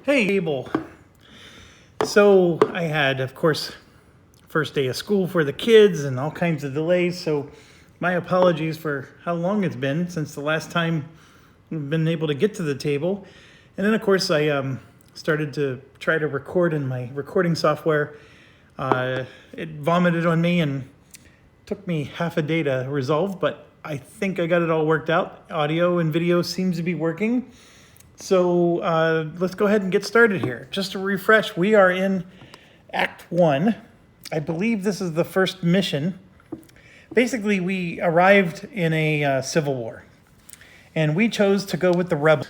Hey, Abel. So I had, of course, first day of school for the kids and all kinds of delays. So my apologies for how long it's been since the last time we've been able to get to the table. And then, of course, I started to try to record in my recording software. It vomited on me and took me half a day to resolve, but I think I got it all worked out. Audio and video seems to be working. So let's go ahead and get started here. Just to refresh, we are in Act 1. I believe this is the first mission. Basically, we arrived in a civil war, and we chose to go with the rebels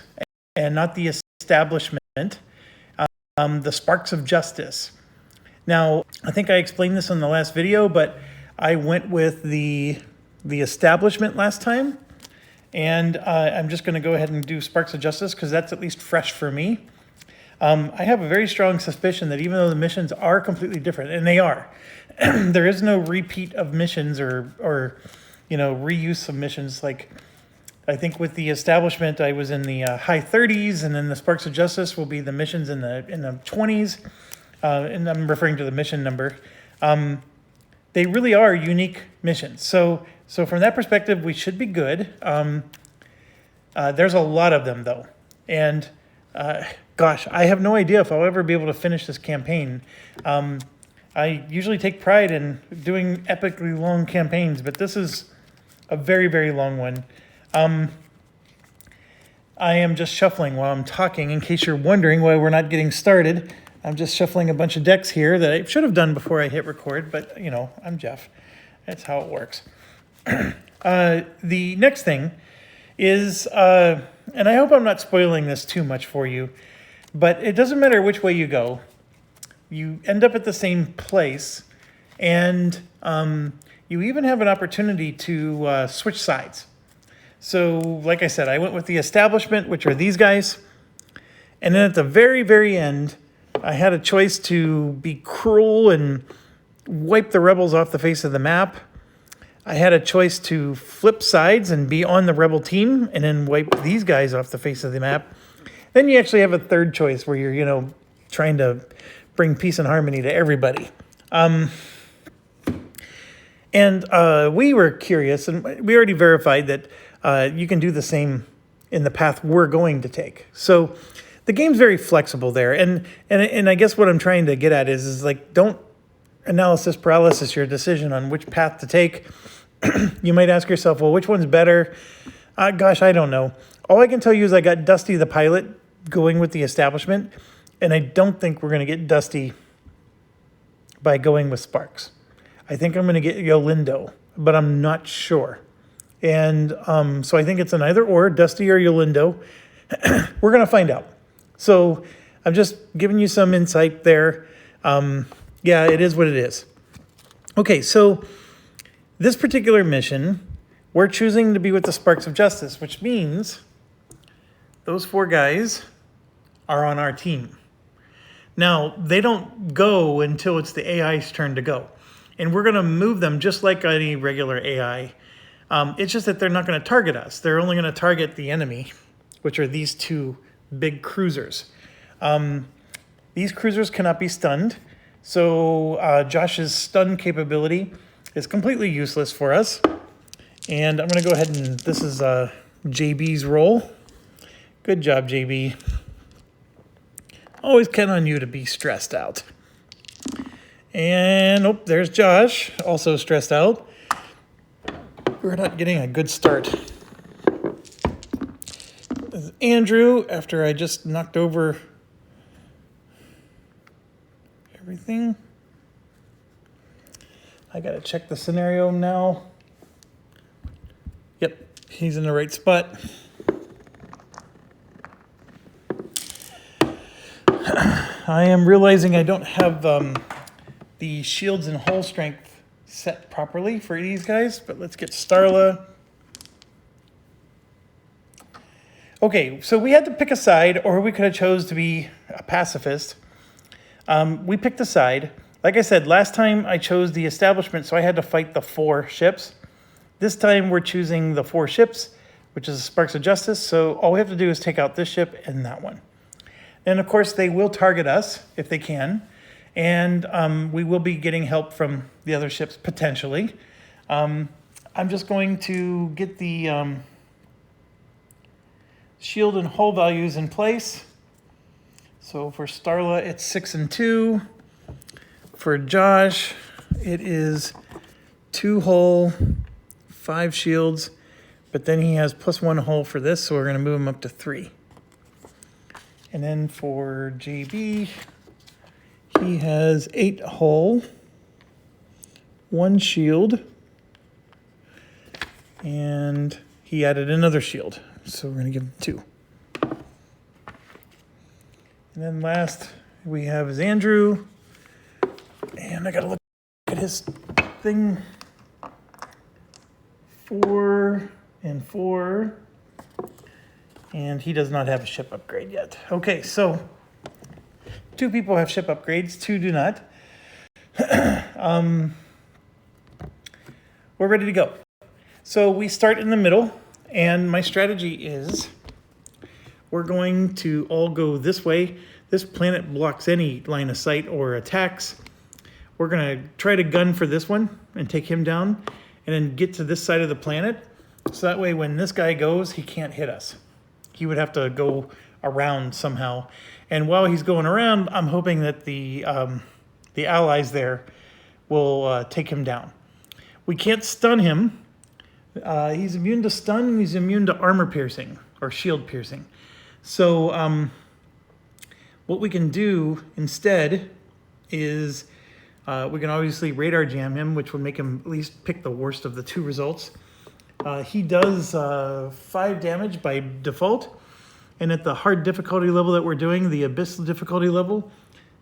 and not the establishment, the sparks of justice. Now, I think I explained this in the last video, but I went with the establishment last time. And I'm just going to go ahead and do Sparks of Justice because that's at least fresh for me. I have a very strong suspicion that even though the missions are completely different, and they are, there is no repeat of missions or reuse of missions. Like, I think with the establishment, I was in the high 30s, and then the Sparks of Justice will be the missions in the 20s, and I'm referring to the mission number. They really are unique missions. So from that perspective, we should be good. There's a lot of them, though. And gosh, I have no idea if I'll ever be able to finish this campaign. I usually take pride in doing epically long campaigns, but this is a very, very long one. I am just shuffling while I'm talking, in case you're wondering why we're not getting started. I'm just shuffling a bunch of decks here that I should have done before I hit record, but, I'm Jeff. That's how it works. The next thing is, and I hope I'm not spoiling this too much for you, but it doesn't matter which way you go. You end up at the same place, and you even have an opportunity to switch sides. So, like I said, I went with the establishment, which are these guys, and then at the very, very end, I had a choice to be cruel and wipe the rebels off the face of the map. I had a choice to flip sides and be on the rebel team and then wipe these guys off the face of the map. Then you actually have a third choice where you're, trying to bring peace and harmony to everybody. And we were curious, and we already verified that you can do the same in the path we're going to take. So the game's very flexible there. And I guess what I'm trying to get at is like, don't analysis paralysis your decision on which path to take. You might ask yourself, well, which one's better? Gosh, I don't know. All I can tell you is I got Dusty the pilot going with the establishment, and I don't think we're going to get Dusty by going with Sparks. I think I'm going to get Yolindo, but I'm not sure. And so I think it's an either or, Dusty or Yolindo. We're going to find out. So I'm just giving you some insight there. Yeah, it is what it is. Okay, so this particular mission, we're choosing to be with the Sparks of Justice, which means those four guys are on our team. Now, they don't go until it's the AI's turn to go. And we're going to move them just like any regular AI. It's just that they're not going to target us. They're only going to target the enemy, which are these two big cruisers. These cruisers cannot be stunned. So Josh's stun capability is completely useless for us. And I'm going to go ahead and, this is JB's role. Good job, JB. Always count on you to be stressed out. And, there's Josh, also stressed out. We're not getting a good start. This is Andrew, after I just knocked over everything. I gotta check the scenario now. Yep, he's in the right spot. I am realizing I don't have the shields and hull strength set properly for these guys, but let's get Starla. Okay, so we had to pick a side, or we could have chose to be a pacifist. We picked a side. Like I said, last time I chose the establishment, so I had to fight the 4 ships. This time we're choosing the 4 ships, which is Sparks of Justice, so all we have to do is take out this ship and that one. And of course, they will target us if they can. And we will be getting help from the other ships potentially. I'm just going to get the shield and hull values in place. So for Starla, it's 6 and 2. For Josh, it is 2 hull, 5 shields, but then he has +1 hull for this, so we're going to move him up to 3. And then for JB, he has 8 hull, 1 shield, and he added another shield, so we're going to give him 2. And then last we have is Andrew, and I got to look at his thing. 4 and 4, and he does not have a ship upgrade yet. Okay, so 2 people have ship upgrades, 2 do not. We're ready to go. So we start in the middle, and my strategy is we're going to all go this way. This planet blocks any line of sight or attacks. We're going to try to gun for this one and take him down, and then get to this side of the planet. So that way when this guy goes, he can't hit us. He would have to go around somehow. And while he's going around, I'm hoping that the allies there will take him down. We can't stun him. He's immune to stun, and he's immune to armor piercing or shield piercing. So what we can do instead is we can obviously radar jam him, which would make him at least pick the worst of the 2 results. He does 5 damage by default, and at the hard difficulty level that we're doing, the abyssal difficulty level,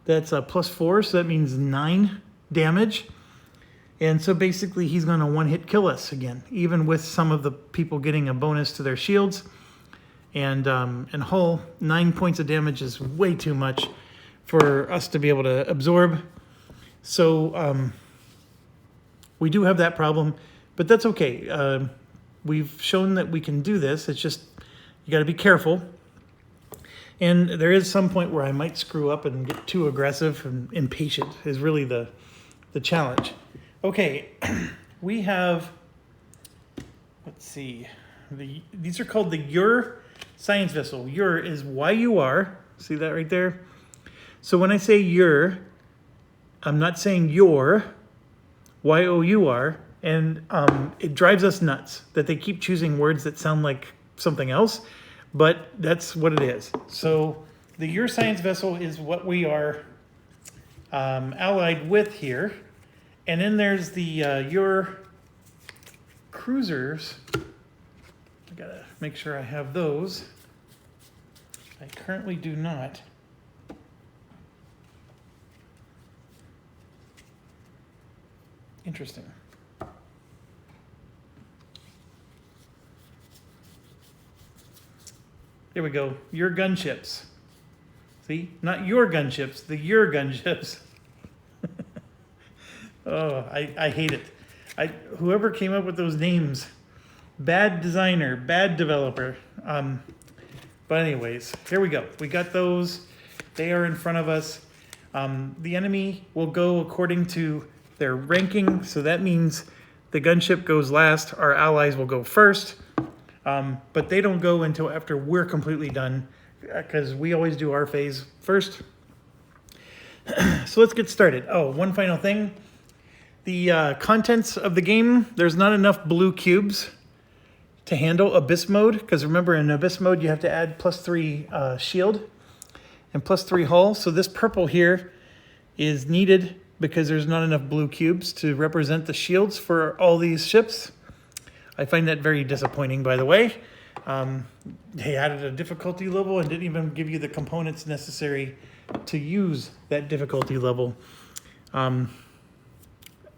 that's +4, so that means 9 damage. And so basically he's going to one-hit kill us again, even with some of the people getting a bonus to their shields. And hull, 9 points of damage is way too much for us to be able to absorb. So we do have that problem, but that's okay. We've shown that we can do this. It's just, you got to be careful. And there is some point where I might screw up and get too aggressive, and impatient is really the challenge. Okay, we have, let's see, these are called the Ur science vessel. Ur is Y-U-R, see that right there? So when I say Ur, I'm not saying your, Y-O-U-R, and it drives us nuts that they keep choosing words that sound like something else, but that's what it is. So the Ur science vessel is what we are allied with here. And then there's the Ur cruisers. I gotta make sure I have those. I currently do not. Interesting. There we go. Your gunships. See? Not your gunships, the your gunships. Oh, I hate it. Whoever came up with those names, bad designer, bad developer. But anyways, here we go. We got those. They are in front of us. The enemy will go according to their ranking. So that means the gunship goes last. Our allies will go first. But they don't go until after we're completely done, because we always do our phase first. So let's get started. Oh, one final thing. The contents of the game, there's not enough blue cubes to handle Abyss mode, because remember in Abyss mode you have to add +3 shield and +3 hull. So this purple here is needed because there's not enough blue cubes to represent the shields for all these ships. I find that very disappointing, by the way. They added a difficulty level and didn't even give you the components necessary to use that difficulty level.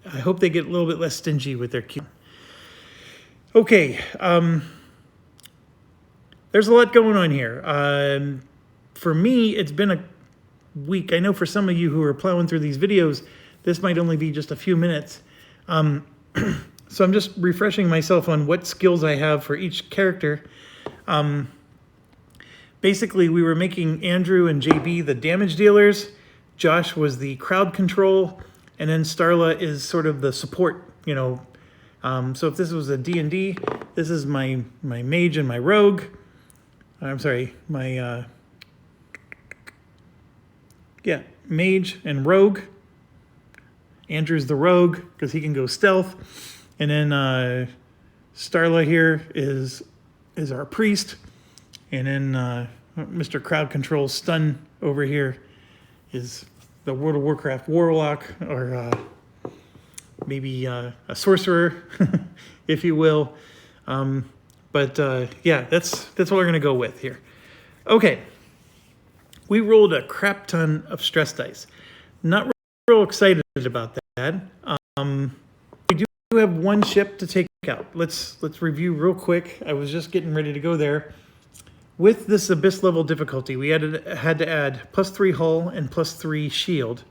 I hope they get a little bit less stingy with their cube. Okay, there's a lot going on here. For me, it's been a week. I know for some of you who are plowing through these videos, this might only be just a few minutes. So I'm just refreshing myself on what skills I have for each character. Basically, we were making Andrew and JB the damage dealers. Josh was the crowd control, and then Starla is sort of the support, you know. So if this was a D&D, this is my mage and my rogue. I'm sorry, my, yeah, mage and rogue. Andrew's the rogue because he can go stealth. And then Starla here is our priest. And then Mr. Crowd Control Stun over here is the World of Warcraft warlock, or maybe a sorcerer, if you will. Yeah, that's what we're gonna go with here. Okay, we rolled a crap ton of stress dice. Not real excited about that. We do have one ship to take out. Let's review real quick. I was just getting ready to go there. With this abyss level difficulty, we had to add +3 hull and +3 shield.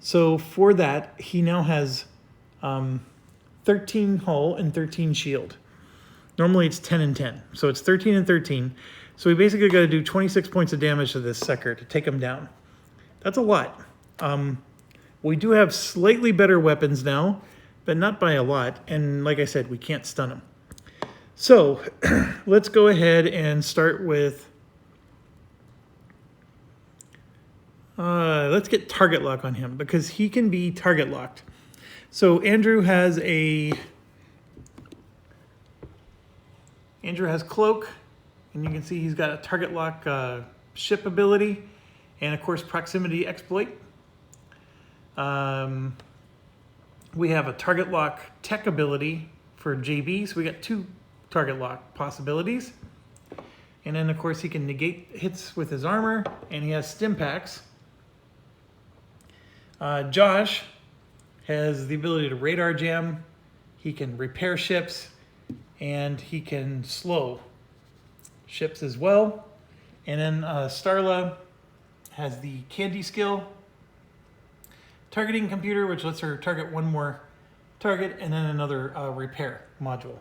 So for that, he now has 13 hull and 13 shield. Normally it's 10 and 10, so it's 13 and 13. So we basically got to do 26 points of damage to this sucker to take him down. That's a lot. We do have slightly better weapons now, but not by a lot. And like I said, we can't stun him. So let's go ahead and start with, let's get target lock on him because he can be target locked. So Andrew has cloak, and you can see he's got a target lock ship ability, and of course proximity exploit. We have a target lock tech ability for JB, so we got 2 target lock possibilities. And then of course he can negate hits with his armor, and he has stim packs. Josh has the ability to radar jam, he can repair ships, and he can slow ships as well. And then Starla has the candy skill, targeting computer, which lets her target one more target, and then another repair module.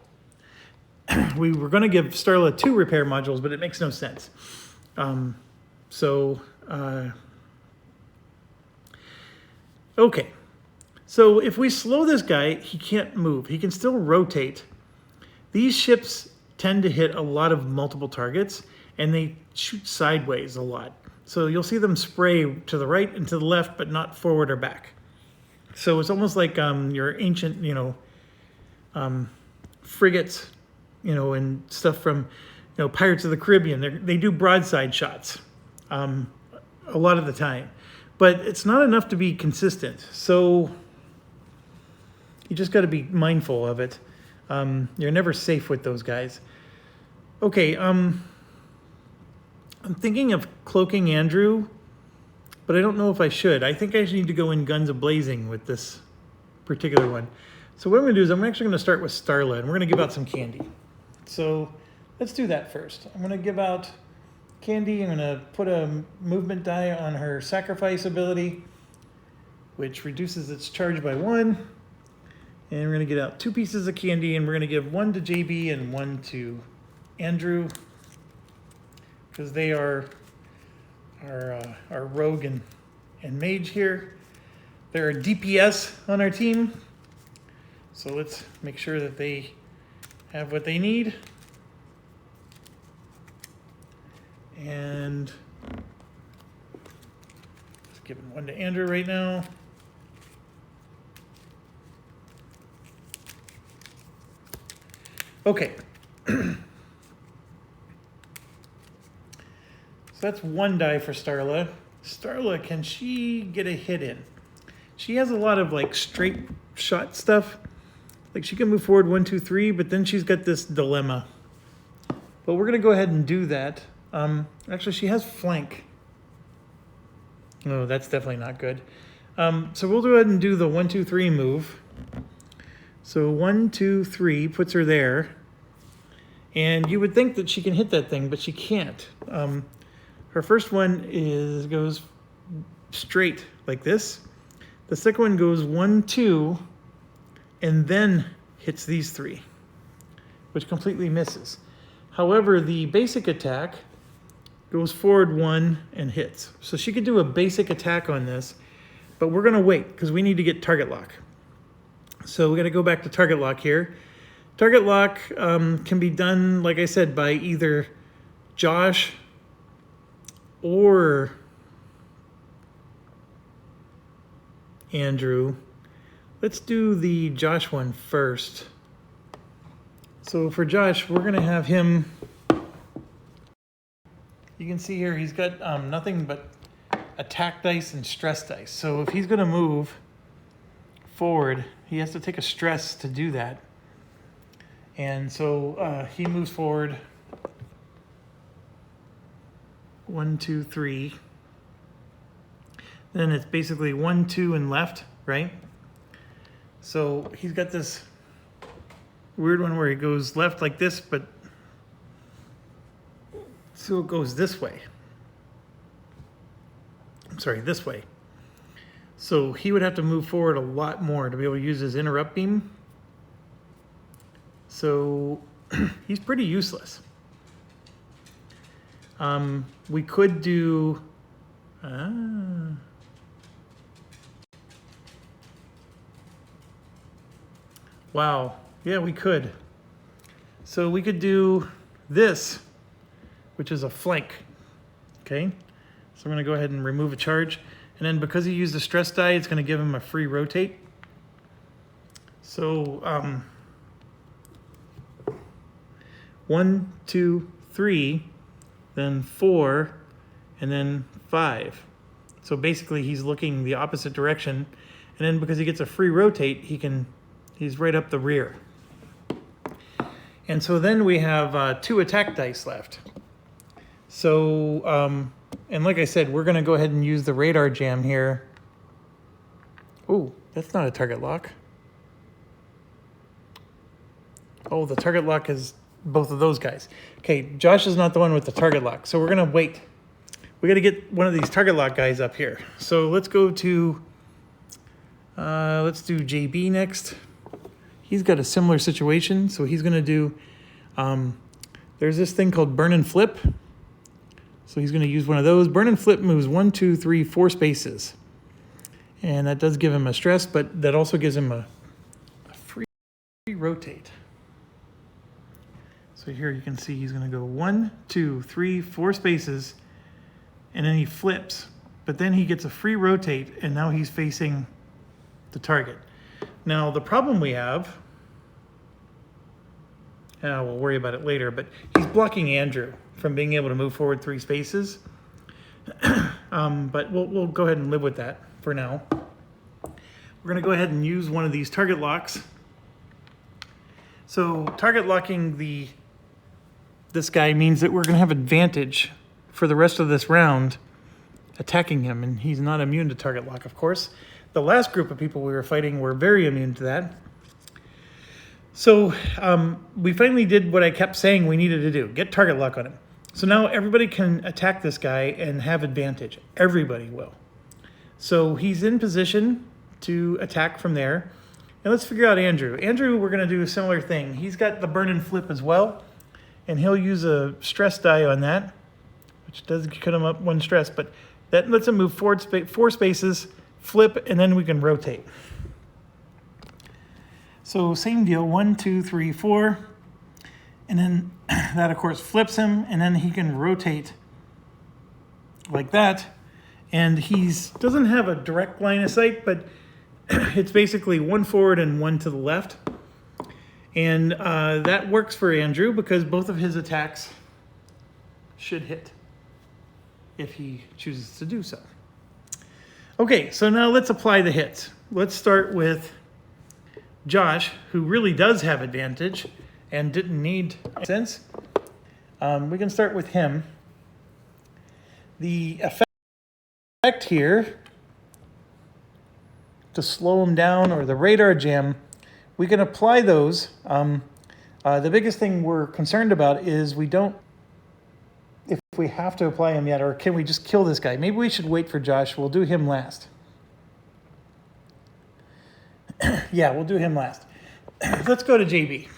We were going to give Starla 2 repair modules, but it makes no sense. Okay. So if we slow this guy, he can't move. He can still rotate. These ships tend to hit a lot of multiple targets, and they shoot sideways a lot. So you'll see them spray to the right and to the left, but not forward or back. So it's almost like your ancient, frigates, and stuff from, Pirates of the Caribbean. They do broadside shots a lot of the time, but it's not enough to be consistent. So you just got to be mindful of it. You're never safe with those guys. Okay, I'm thinking of cloaking Andrew, but I don't know if I should. I think I need to go in guns a-blazing with this particular one. So what I'm going to do is I'm actually going to start with Starla, and we're going to give out some candy. So let's do that first. I'm going to give out candy. I'm going to put a movement die on her sacrifice ability, which reduces its charge by 1. And we're going to get out 2 pieces of candy, and we're going to give 1 to JB and 1 to Andrew, because they are our rogue and mage here. They're a DPS on our team, so let's make sure that they have what they need. And just giving 1 to Andrew right now. Okay. So that's 1 die for Starla. Starla, can she get a hit in? She has a lot of straight shot stuff. She can move forward 1, 2, 3, but then she's got this dilemma. But we're gonna go ahead and do that. Actually, she has flank. Oh, that's definitely not good. So we'll go ahead and do the 1, 2, 3 move. So 1, 2, 3 puts her there. And you would think that she can hit that thing, but she can't. Her first one goes straight like this. The second one goes 1, 2, and then hits these 3, which completely misses. However, the basic attack goes forward 1, and hits. So she could do a basic attack on this, but we're going to wait because we need to get target lock. So we got to go back to target lock here. Target lock can be done, like I said, by either Josh or Andrew. Let's do the Josh one first. So for Josh, we're going to have him, you can see here he's got nothing but attack dice and stress dice. So if he's going to move forward, he has to take a stress to do that. And so he moves forward 1, 2, 3. Then it's basically 1, 2, and left, right? So he's got this weird one where he goes left like this, but so it goes this way. I'm sorry, this way. So he would have to move forward a lot more to be able to use his interrupt beam. So he's pretty useless. We could do... Wow. Yeah, we could. So we could do this, which is a flank. Okay? So we're going to go ahead and remove a charge. And then because he used the stress die, it's going to give him a free rotate. So 1, 2, 3, then 4, and then 5. So basically he's looking the opposite direction. And then because he gets a free rotate, he's right up the rear. And so then we have 2 attack dice left. So, and like I said, we're going to go ahead and use the radar jam here. Oh, that's not a target lock. Oh, the target lock is both of those guys. Okay, Josh is not the one with the target lock, so we're going to wait. We got to get one of these target lock guys up here. So let's go to, let's do JB next. He's got a similar situation, so he's going to do, there's this thing called burn and flip. So he's going to use one of those. Burn and flip moves 1, 2, 3, 4 spaces. And that does give him a stress, but that also gives him a free rotate. So here you can see he's going to go 1, 2, 3, 4 spaces, and then he flips. But then he gets a free rotate, and now he's facing the target. Now, the problem we have, we'll worry about it later, but he's blocking Andrew from being able to move forward 3 spaces. But we'll go ahead and live with that for now. We're going to go ahead and use one of these target locks. So target locking this guy means that we're going to have advantage for the rest of this round attacking him, and he's not immune to target lock, of course. The last group of people we were fighting were very immune to that. So we finally did what I kept saying we needed to do, get target lock on him. So now everybody can attack this guy and have advantage. Everybody will. So he's in position to attack from there. And let's figure out Andrew. Andrew, we're going to do a similar thing. He's got the burn and flip as well, and he'll use a stress die on that, which does cut him up 1 stress, but that lets him move forward 4 spaces, flip, and then we can rotate. So same deal, 1, 2, 3, 4, and then that of course flips him, and then he can rotate like that. And doesn't have a direct line of sight, but it's basically 1 forward and 1 to the left. And that works for Andrew because both of his attacks should hit if he chooses to do so. Okay, so now let's apply the hits. Let's start with Josh, who really does have advantage and didn't need sense. We can start with him. The effect here to slow him down, or the radar jam, we can apply those. The biggest thing we're concerned about is if we have to apply him yet, or can we just kill this guy? Maybe we should wait for Josh. We'll do him last. Yeah, we'll do him last. Let's go to JB.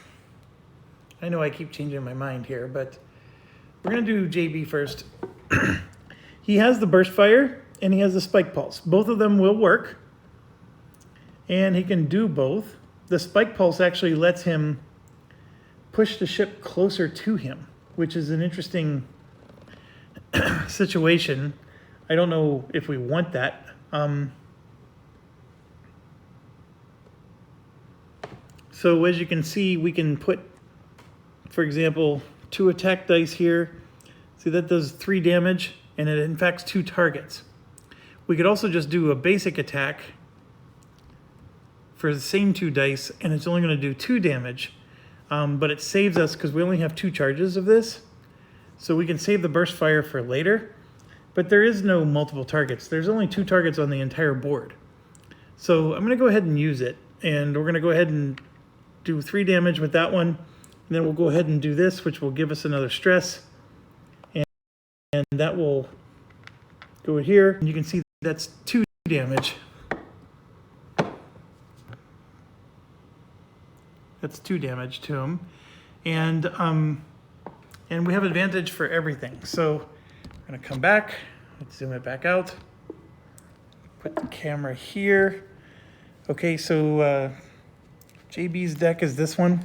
I know I keep changing my mind here, but we're going to do JB first. He has the burst fire and he has the spike pulse. Both of them will work. And he can do both. The spike pulse actually lets him push the ship closer to him, which is an interesting situation. I don't know if we want that. So as you can see, we can put, for example, 2 attack dice here. See, that does 3 damage, and it infects 2 targets. We could also just do a basic attack for the same 2 dice, and it's only going to do 2 damage. But it saves us because we only have 2 charges of this. So we can save the burst fire for later. But there is no multiple targets. There's only 2 targets on the entire board. So I'm going to go ahead and use it. And we're going to go ahead and do 3 damage with that one. And then we'll go ahead and do this, which will give us another stress. And that will go here. And you can see that's 2 damage. That's 2 damage to him. And we have advantage for everything. So I'm going to come back. Let's zoom it back out. Put the camera here. Okay, so JB's deck is this one.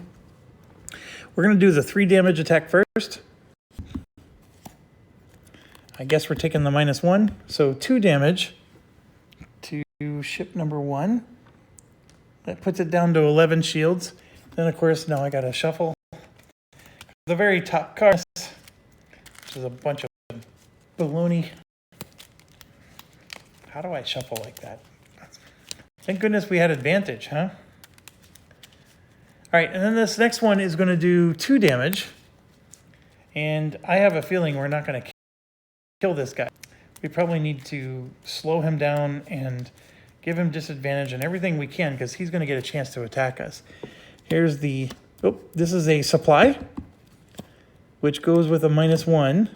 We're going to do the 3 damage attack first. I guess we're taking the -1. So 2 damage to ship number 1. That puts it down to 11 shields. Then, of course, now I got to shuffle. The very top card, which is a bunch of baloney. How do I shuffle like that? Thank goodness we had advantage, huh? All right, and then this next one is going to do 2 damage. And I have a feeling we're not going to kill this guy. We probably need to slow him down and give him disadvantage and everything we can because he's going to get a chance to attack us. Here's the, this is a supply, which goes with a -1,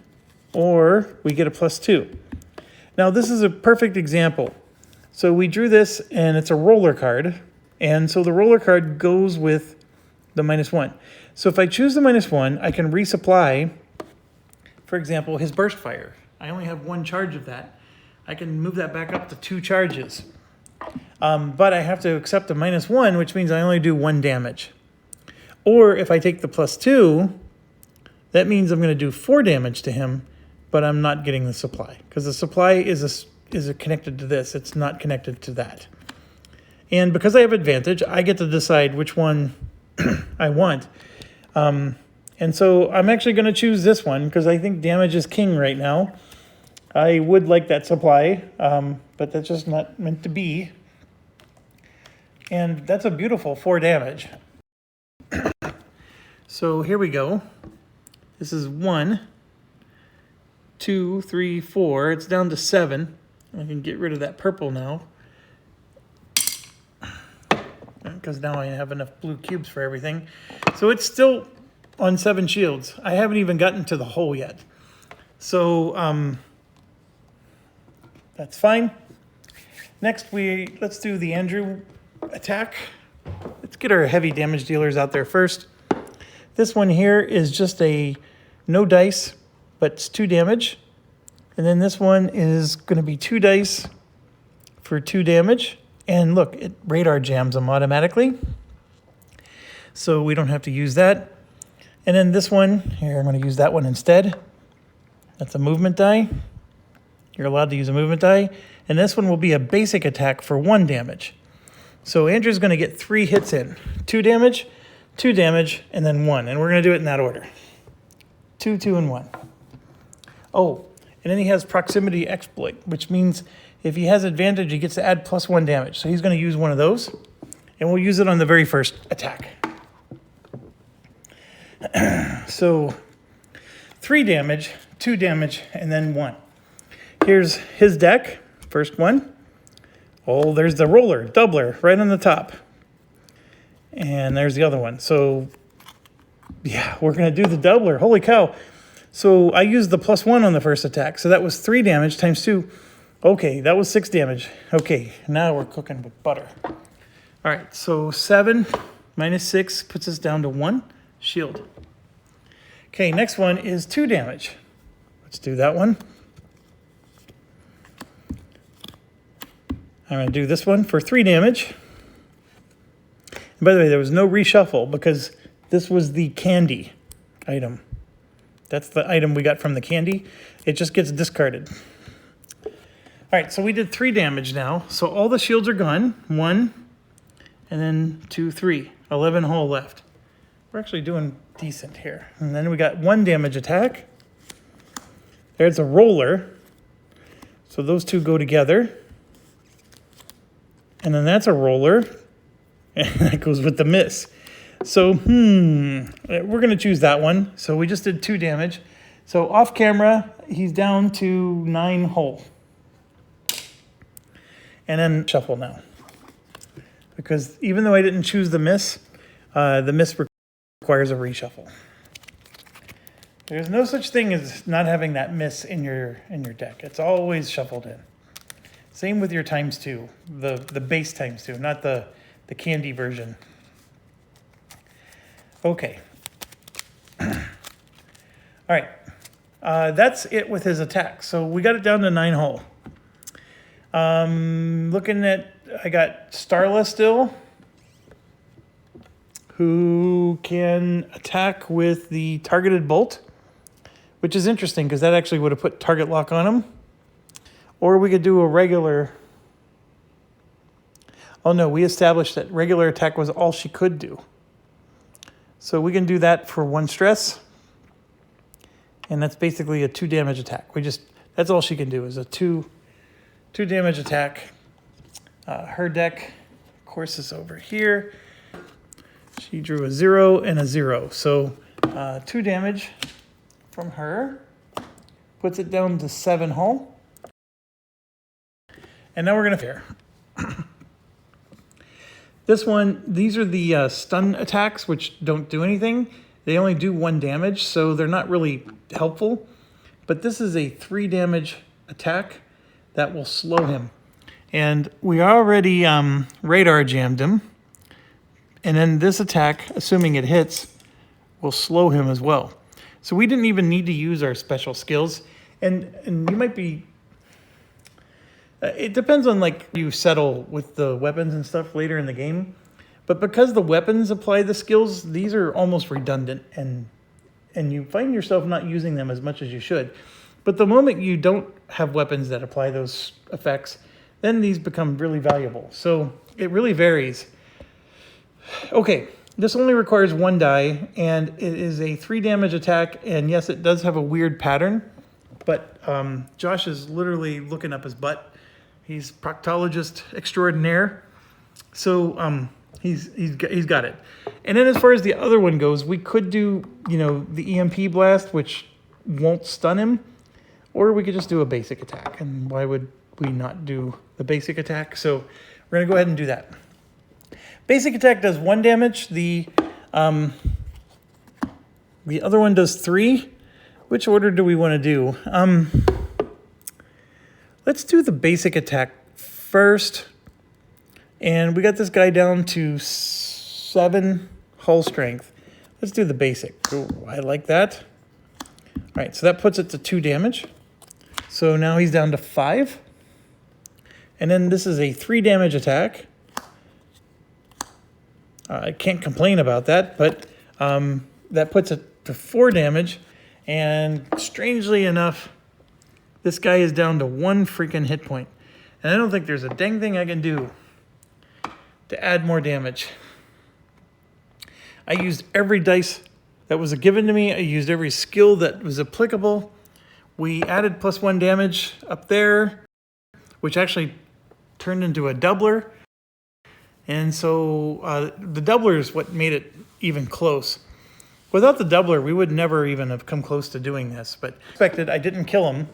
or we get a +2. Now this is a perfect example. So we drew this and it's a roller card. And so the roller card goes with the -1. So if I choose the -1, I can resupply, for example, his burst fire. I only have 1 charge of that. I can move that back up to 2 charges. But I have to accept a -1, which means I only do 1 damage. Or if I take the +2, that means I'm going to do 4 damage to him, but I'm not getting the supply. Because the supply is connected to this. It's not connected to that. And because I have advantage, I get to decide which one I want. And so I'm actually going to choose this one because I think damage is king right now. I would like that supply, but that's just not meant to be. And that's a beautiful 4 damage. So here we go. This is 1, 2, 3, 4. It's down to 7. I can get rid of that purple now. Because now I have enough blue cubes for everything. So it's still on 7 shields. I haven't even gotten to the hole yet. So that's fine. Next, let's do the Andrew attack. Let's get our heavy damage dealers out there first. This one here is just a no dice, but it's 2 damage. And then this one is going to be 2 dice for 2 damage. And look, it radar jams them automatically. So we don't have to use that. And then this one, here, I'm going to use that one instead. That's a movement die. You're allowed to use a movement die. And this one will be a basic attack for 1 damage. So Andrew's going to get 3 hits in. 2 damage, 2 damage, and then 1. And we're going to do it in that order. 2, 2, and 1. Oh, and then he has proximity exploit, which means if he has advantage, he gets to add +1 damage. So he's going to use one of those. And we'll use it on the very first attack. So 3 damage, 2 damage, and then 1. Here's his deck. First one. Oh, there's the roller, doubler, right on the top. And there's the other one. So, yeah, we're going to do the doubler. Holy cow. So I used the +1 on the first attack. So that was 3 damage times 2. Okay, that was 6 damage. Okay, now we're cooking with butter. All right, so 7 minus 6 puts us down to 1 shield. Okay, next one is 2 damage. Let's do that one. I'm going to do this one for 3 damage. And by the way, there was no reshuffle because this was the candy item. That's the item we got from the candy. It just gets discarded. All right, so we did 3 damage now. So all the shields are gone. 1, and then 2, 3. 11 hull left. We're actually doing decent here. And then we got 1 damage attack. There's a roller. So those two go together. And then that's a roller. And that goes with the miss. So, we're going to choose that one. So we just did 2 damage. So off camera, he's down to 9 hull. And then shuffle now. Because even though I didn't choose the miss requires a reshuffle. There's no such thing as not having that miss in your deck. It's always shuffled in. Same with your ×2, the base ×2, not the candy version. Okay. All right. That's it with his attack. So we got it down to 9 hull. Looking at, I got Starla still, who can attack with the targeted bolt, which is interesting because that actually would have put target lock on him. Or we could do a regular. Oh no, we established that regular attack was all she could do. So we can do that for 1 stress. And that's basically a 2 damage attack. That's all she can do is a 2 damage attack. Her deck, of course, is over here. She drew a 0 and a 0. So 2 damage from her. Puts it down to 7 hull. And now we're going to fair. This one, these are the stun attacks, which don't do anything. They only do 1 damage, so they're not really helpful. But this is a 3 damage attack that will slow him. And we already radar jammed him. And then this attack, assuming it hits, will slow him as well. So we didn't even need to use our special skills. And you might be... it depends on like you settle with the weapons and stuff later in the game. But because the weapons apply the skills, these are almost redundant. And you find yourself not using them as much as you should. But the moment you don't have weapons that apply those effects, then these become really valuable. So it really varies. Okay, this only requires 1 die, and it is a 3 damage attack. And yes, it does have a weird pattern, but Josh is literally looking up his butt. He's proctologist extraordinaire, so he's got it. And then as far as the other one goes, we could do the EMP blast, which won't stun him, or we could just do a basic attack. And why would we not do the basic attack? So we're gonna go ahead and do that. Basic attack does 1 damage. The other one does 3. Which order do we want to do? Let's do the basic attack first. And we got this guy down to 7 hull strength. Let's do the basic. Ooh, I like that. All right, so that puts it to 2 damage. So now he's down to 5. And then this is a 3 damage attack. I can't complain about that, but that puts it to 4 damage. And strangely enough, this guy is down to 1 freaking hit point. And I don't think there's a dang thing I can do to add more damage. I used every dice that was given to me. I used every skill that was applicable. We added +1 damage up there, which actually turned into a doubler. And so the doubler is what made it even close. Without the doubler, we would never even have come close to doing this. But expected, I didn't kill him.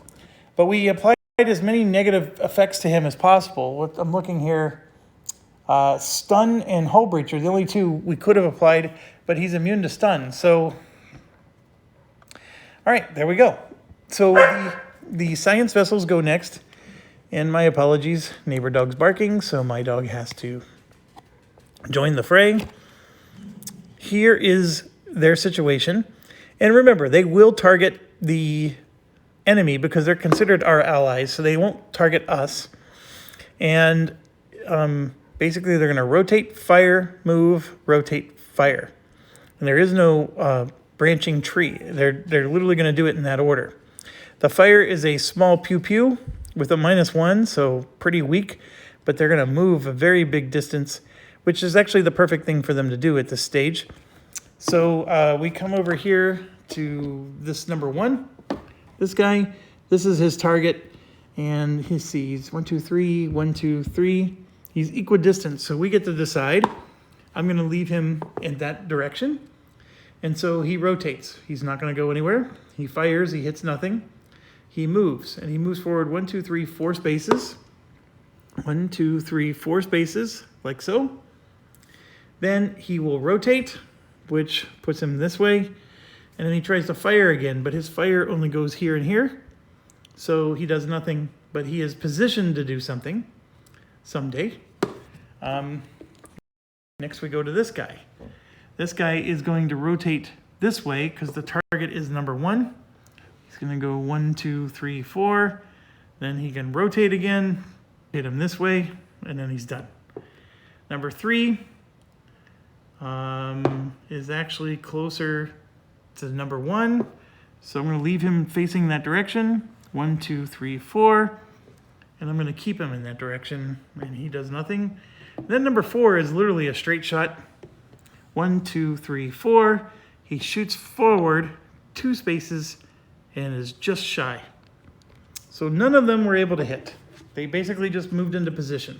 But we applied as many negative effects to him as possible. I'm looking here. Stun and hull breach are the only 2 we could have applied, but he's immune to stun. So, all right, there we go. So the science vessels go next. And my apologies, neighbor dog's barking, so my dog has to join the fray. Here is their situation. And remember, they will target the enemy because they're considered our allies, so they won't target us. And basically they're going to rotate, fire, move, rotate, fire. And there is no branching tree. They're literally going to do it in that order. The fire is a small pew-pew with a -1, so pretty weak, but they're going to move a very big distance, which is actually the perfect thing for them to do at this stage. So we come over here to this number 1. This guy, this is his target, and he sees 1, 2, 3, 1, 2, 3. He's equidistant, so we get to decide. I'm going to leave him in that direction, and so he rotates. He's not going to go anywhere. He fires, he hits nothing. He moves, and he moves forward 1, 2, 3, 4 spaces. 1, 2, 3, 4 spaces, like so. Then he will rotate, which puts him this way, and then he tries to fire again, but his fire only goes here and here, so he does nothing, but he is positioned to do something someday. Next we go to this guy. This guy is going to rotate this way because the target is number 1. He's going to go 1, 2, 3, 4. Then he can rotate again, hit him this way, and then he's done. Number 3 is actually closer to number 1. So I'm going to leave him facing that direction. 1, 2, 3, 4. And I'm going to keep him in that direction, and he does nothing. Then number 4 is literally a straight shot. 1, 2, 3, 4. He shoots forward 2 spaces and is just shy. So none of them were able to hit. They basically just moved into position.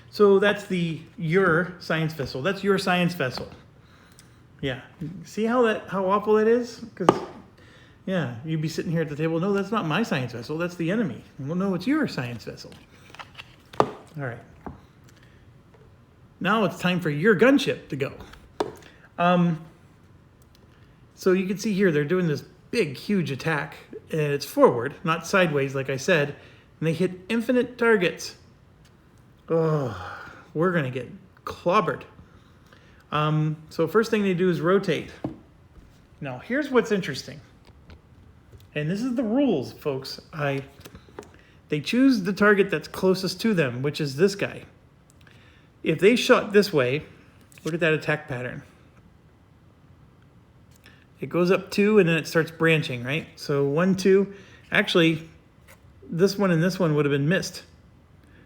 So that's your science vessel. That's your science vessel. Yeah. See how awful that is? Because yeah, you'd be sitting here at the table. No, that's not my science vessel. That's the enemy. Well, no, it's your science vessel. All right. Now it's time for your gunship to go. So you can see here they're doing this big, huge attack. And it's forward, not sideways, like I said. And they hit infinite targets. Oh, we're going to get clobbered. So first thing they do is rotate. Now, here's what's interesting. And this is the rules, folks. They choose the target that's closest to them, which is this guy. If they shot this way, look at that attack pattern. It goes up 2 and then it starts branching, right? So 1, 2. Actually, this one and this one would have been missed.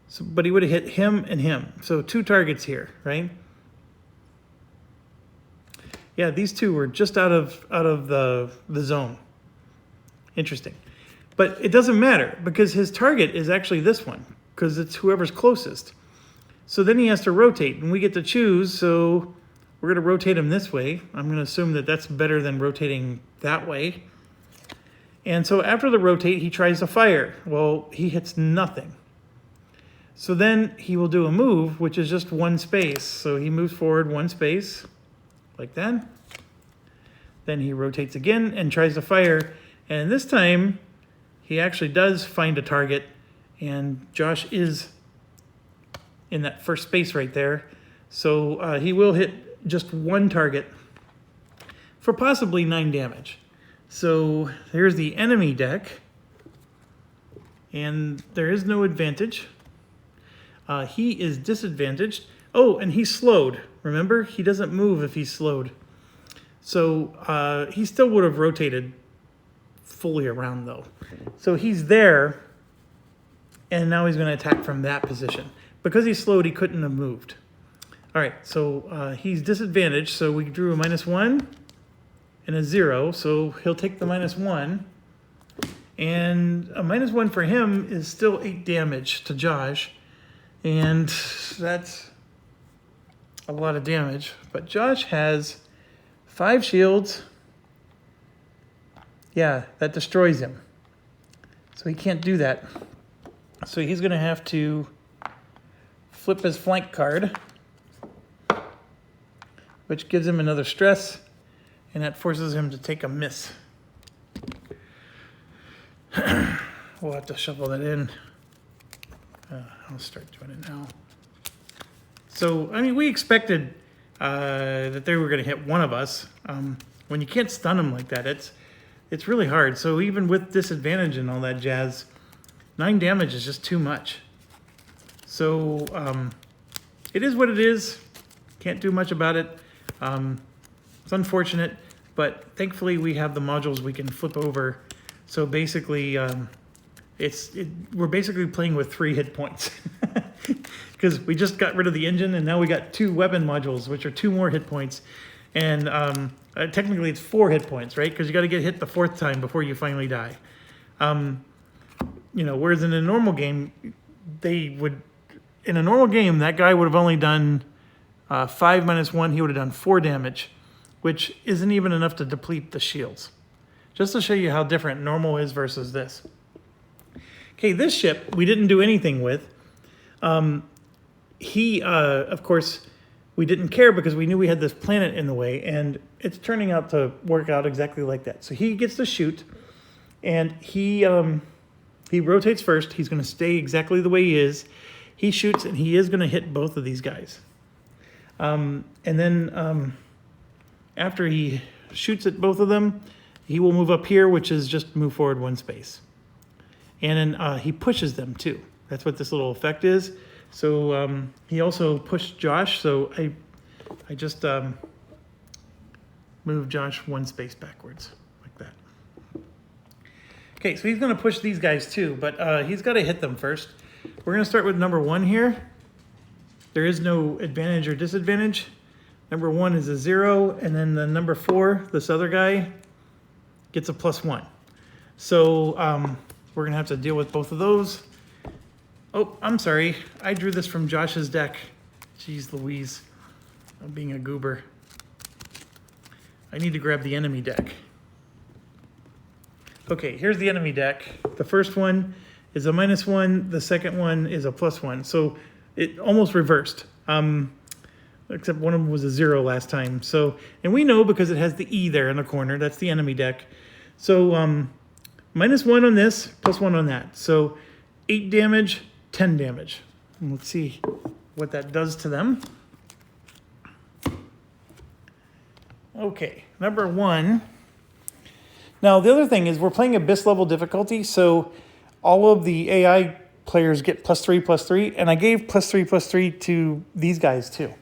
So, but he would have hit him and him. So 2 targets here, right? Yeah, these 2 were just out of the zone. Interesting. But it doesn't matter because his target is actually this one because it's whoever's closest. So then he has to rotate and we get to choose. So we're going to rotate him this way. I'm going to assume that that's better than rotating that way. And so after the rotate, he tries to fire. Well, he hits nothing. So then he will do a move, which is just 1 space. So he moves forward 1 space like that. Then he rotates again and tries to fire. And this time, he actually does find a target, and Josh is in that first space right there. So he will hit just 1 target for possibly 9 damage. So here's the enemy deck, and there is no advantage. He is disadvantaged. Oh, and he's slowed. Remember, he doesn't move if he's slowed. So he still would have rotated fully around though. So he's there, and now he's going to attack from that position. Because he's slowed, he couldn't have moved. All right, so he's disadvantaged, so we drew a -1 and a 0, so he'll take the -1. And a -1 for him is still 8 damage to Josh, and that's a lot of damage. But Josh has 5 shields. Yeah, that destroys him. So he can't do that. So he's going to have to flip his flank card, which gives him another stress, and that forces him to take a miss. We'll have to shuffle that in. I'll start doing it now. So, I mean, we expected that they were going to hit one of us. When you can't stun them like that, it's really hard. So even with disadvantage and all that jazz, 9 damage is just too much. So it is what it is. Can't do much about it. It's unfortunate, but thankfully we have the modules we can flip over. So basically, we're basically playing with 3 hit points because we just got rid of the engine and now we got 2 weapon modules, which are 2 more hit points. And technically it's 4 hit points, right? Because you got to get hit the 4th time before you finally die. You know, whereas in a normal game, that guy would have only done 5 minus 1, he would have done 4 damage, which isn't even enough to deplete the shields. Just to show you how different normal is versus this. Okay, this ship we didn't do anything with. Of course, we didn't care because we knew we had this planet in the way, and it's turning out to work out exactly like that. So he gets to shoot, and he rotates first. He's going to stay exactly the way he is. He shoots, and he is going to hit both of these guys. And then after he shoots at both of them, he will move up here, which is just move forward 1 space. And then he pushes them too. That's what this little effect is. So he also pushed Josh, so I just moved Josh 1 space backwards, like that. Okay, so he's going to push these guys too, but he's got to hit them first. We're going to start with number 1 here. There is no advantage or disadvantage. Number 1 is a 0, and then the number 4, this other guy, gets a +1. So we're going to have to deal with both of those. Oh, I'm sorry. I drew this from Josh's deck. Jeez Louise. I'm being a goober. I need to grab the enemy deck. Okay, here's the enemy deck. The first one is a -1. The second one is a +1. So it almost reversed. Except one of them was a 0 last time. So, and we know because it has the E there in the corner. That's the enemy deck. So -1 on this, +1 on that. So 8 damage, 10 damage. And let's see what that does to them. Okay, number 1. Now the other thing is we're playing Abyss level difficulty, so all of the AI players get +3/+3, and I gave +3/+3 to these guys too.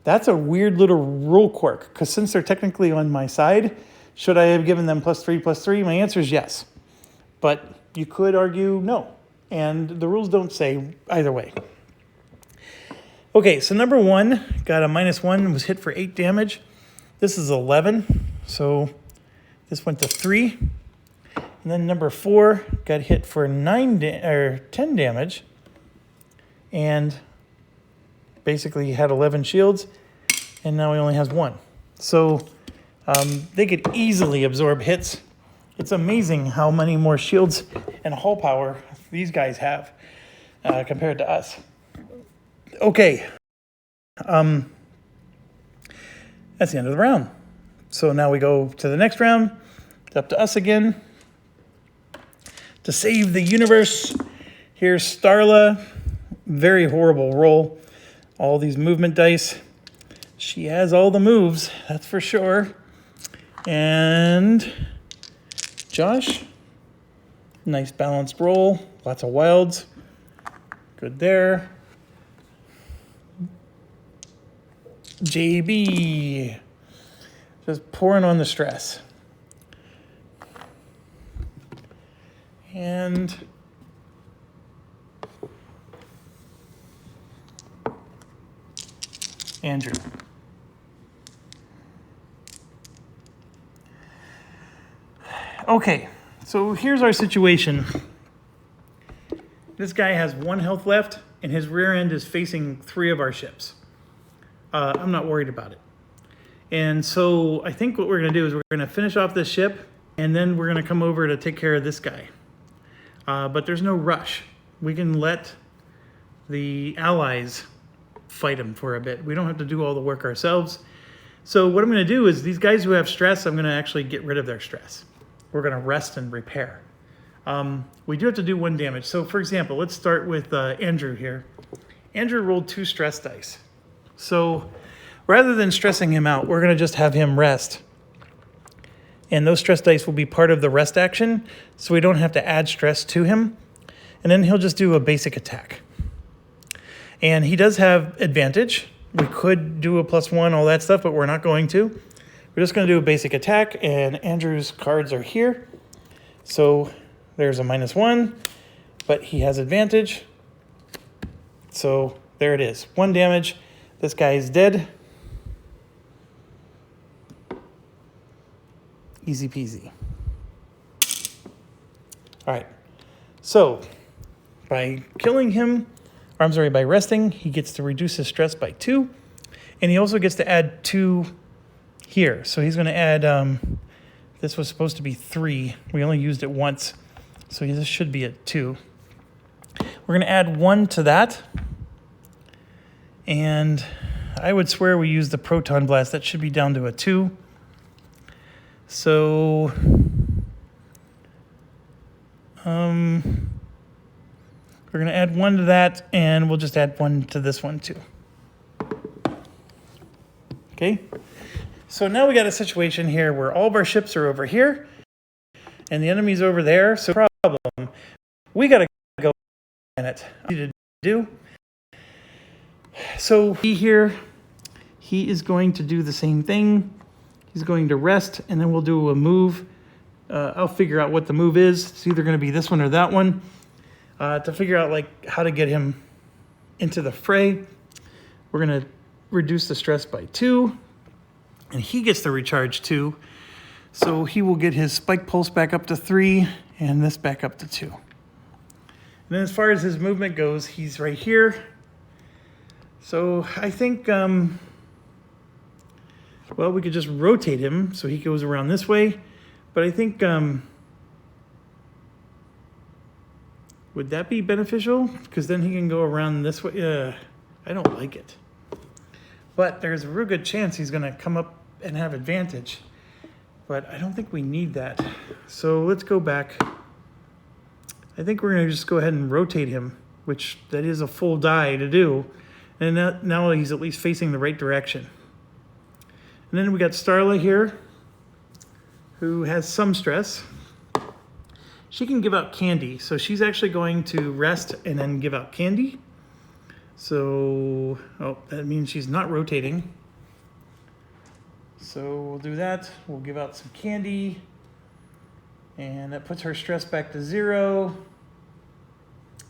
That's a weird little rule quirk, because since they're technically on my side, should I have given them +3/+3? My answer is yes. But you could argue no, and the rules don't say either way. Okay, so number 1 got a -1, was hit for 8 damage. This is 11, so this went to 3. And then number 4 got hit for 10 damage, and basically he had 11 shields, and now he only has 1. So they could easily absorb hits. It's amazing how many more shields and hull power these guys have compared to us. Okay, that's the end of the round. So now we go to the next round. It's up to us again. To save the universe, here's Starla. Very horrible roll. All these movement dice. She has all the moves, that's for sure. And Josh, nice balanced roll. Lots of wilds. Good there. JB, just pouring on the stress. And Andrew. Okay, so here's our situation. This guy has 1 health left, and his rear end is facing 3 of our ships. I'm not worried about it. And so I think what we're going to do is we're going to finish off this ship, and then we're going to come over to take care of this guy. But there's no rush. We can let the allies fight him for a bit. We don't have to do all the work ourselves. So what I'm going to do is these guys who have stress, I'm going to actually get rid of their stress. We're going to rest and repair. We do have to do 1 damage. So for example, let's start with Andrew here. Andrew rolled 2 stress dice. So rather than stressing him out, we're going to just have him rest. And those stress dice will be part of the rest action, so we don't have to add stress to him. and then he'll just do a basic attack. And he does have advantage. We could do a +1, all that stuff, but we're not going to. We're just going to do a basic attack, and Andrew's cards are here. So there's a -1, but he has advantage. So there it is. 1 damage. This guy is dead. Easy peasy. All right. So by killing him, or I'm sorry, by resting, he gets to reduce his stress by 2. And he also gets to add 2 here. So he's going to add, this was supposed to be 3. We only used it once. So this should be at 2. We're going to add 1 to that. And I would swear we used the proton blast. That should be down to a 2. So, we're going to add 1 to that, and we'll just add 1 to this one too. Okay, so now we got a situation here where all of our ships are over here, and the enemy's over there. So problem, we got to go in it. To do. So he is going to do the same thing. He's going to rest, and then we'll do a move. I'll figure out what the move is. It's either going to be this one or that one. To figure out like how to get him into the fray, we're going to reduce the stress by 2, and he gets to recharge 2. So he will get his spike pulse back up to 3, and this back up to 2. And then as far as his movement goes, he's right here. So I think, well, we could just rotate him so he goes around this way. But I think, would that be beneficial? Because then he can go around this way. I don't like it. But there's a real good chance he's going to come up and have advantage. But I don't think we need that. So let's go back. I think we're going to just go ahead and rotate him, which that is a full die to do. And now he's at least facing the right direction. And then we got Starla here, who has some stress. She can give out candy, so she's actually going to rest and then give out candy. So, oh, that means she's not rotating. So we'll do that. We'll give out some candy. And that puts her stress back to 0.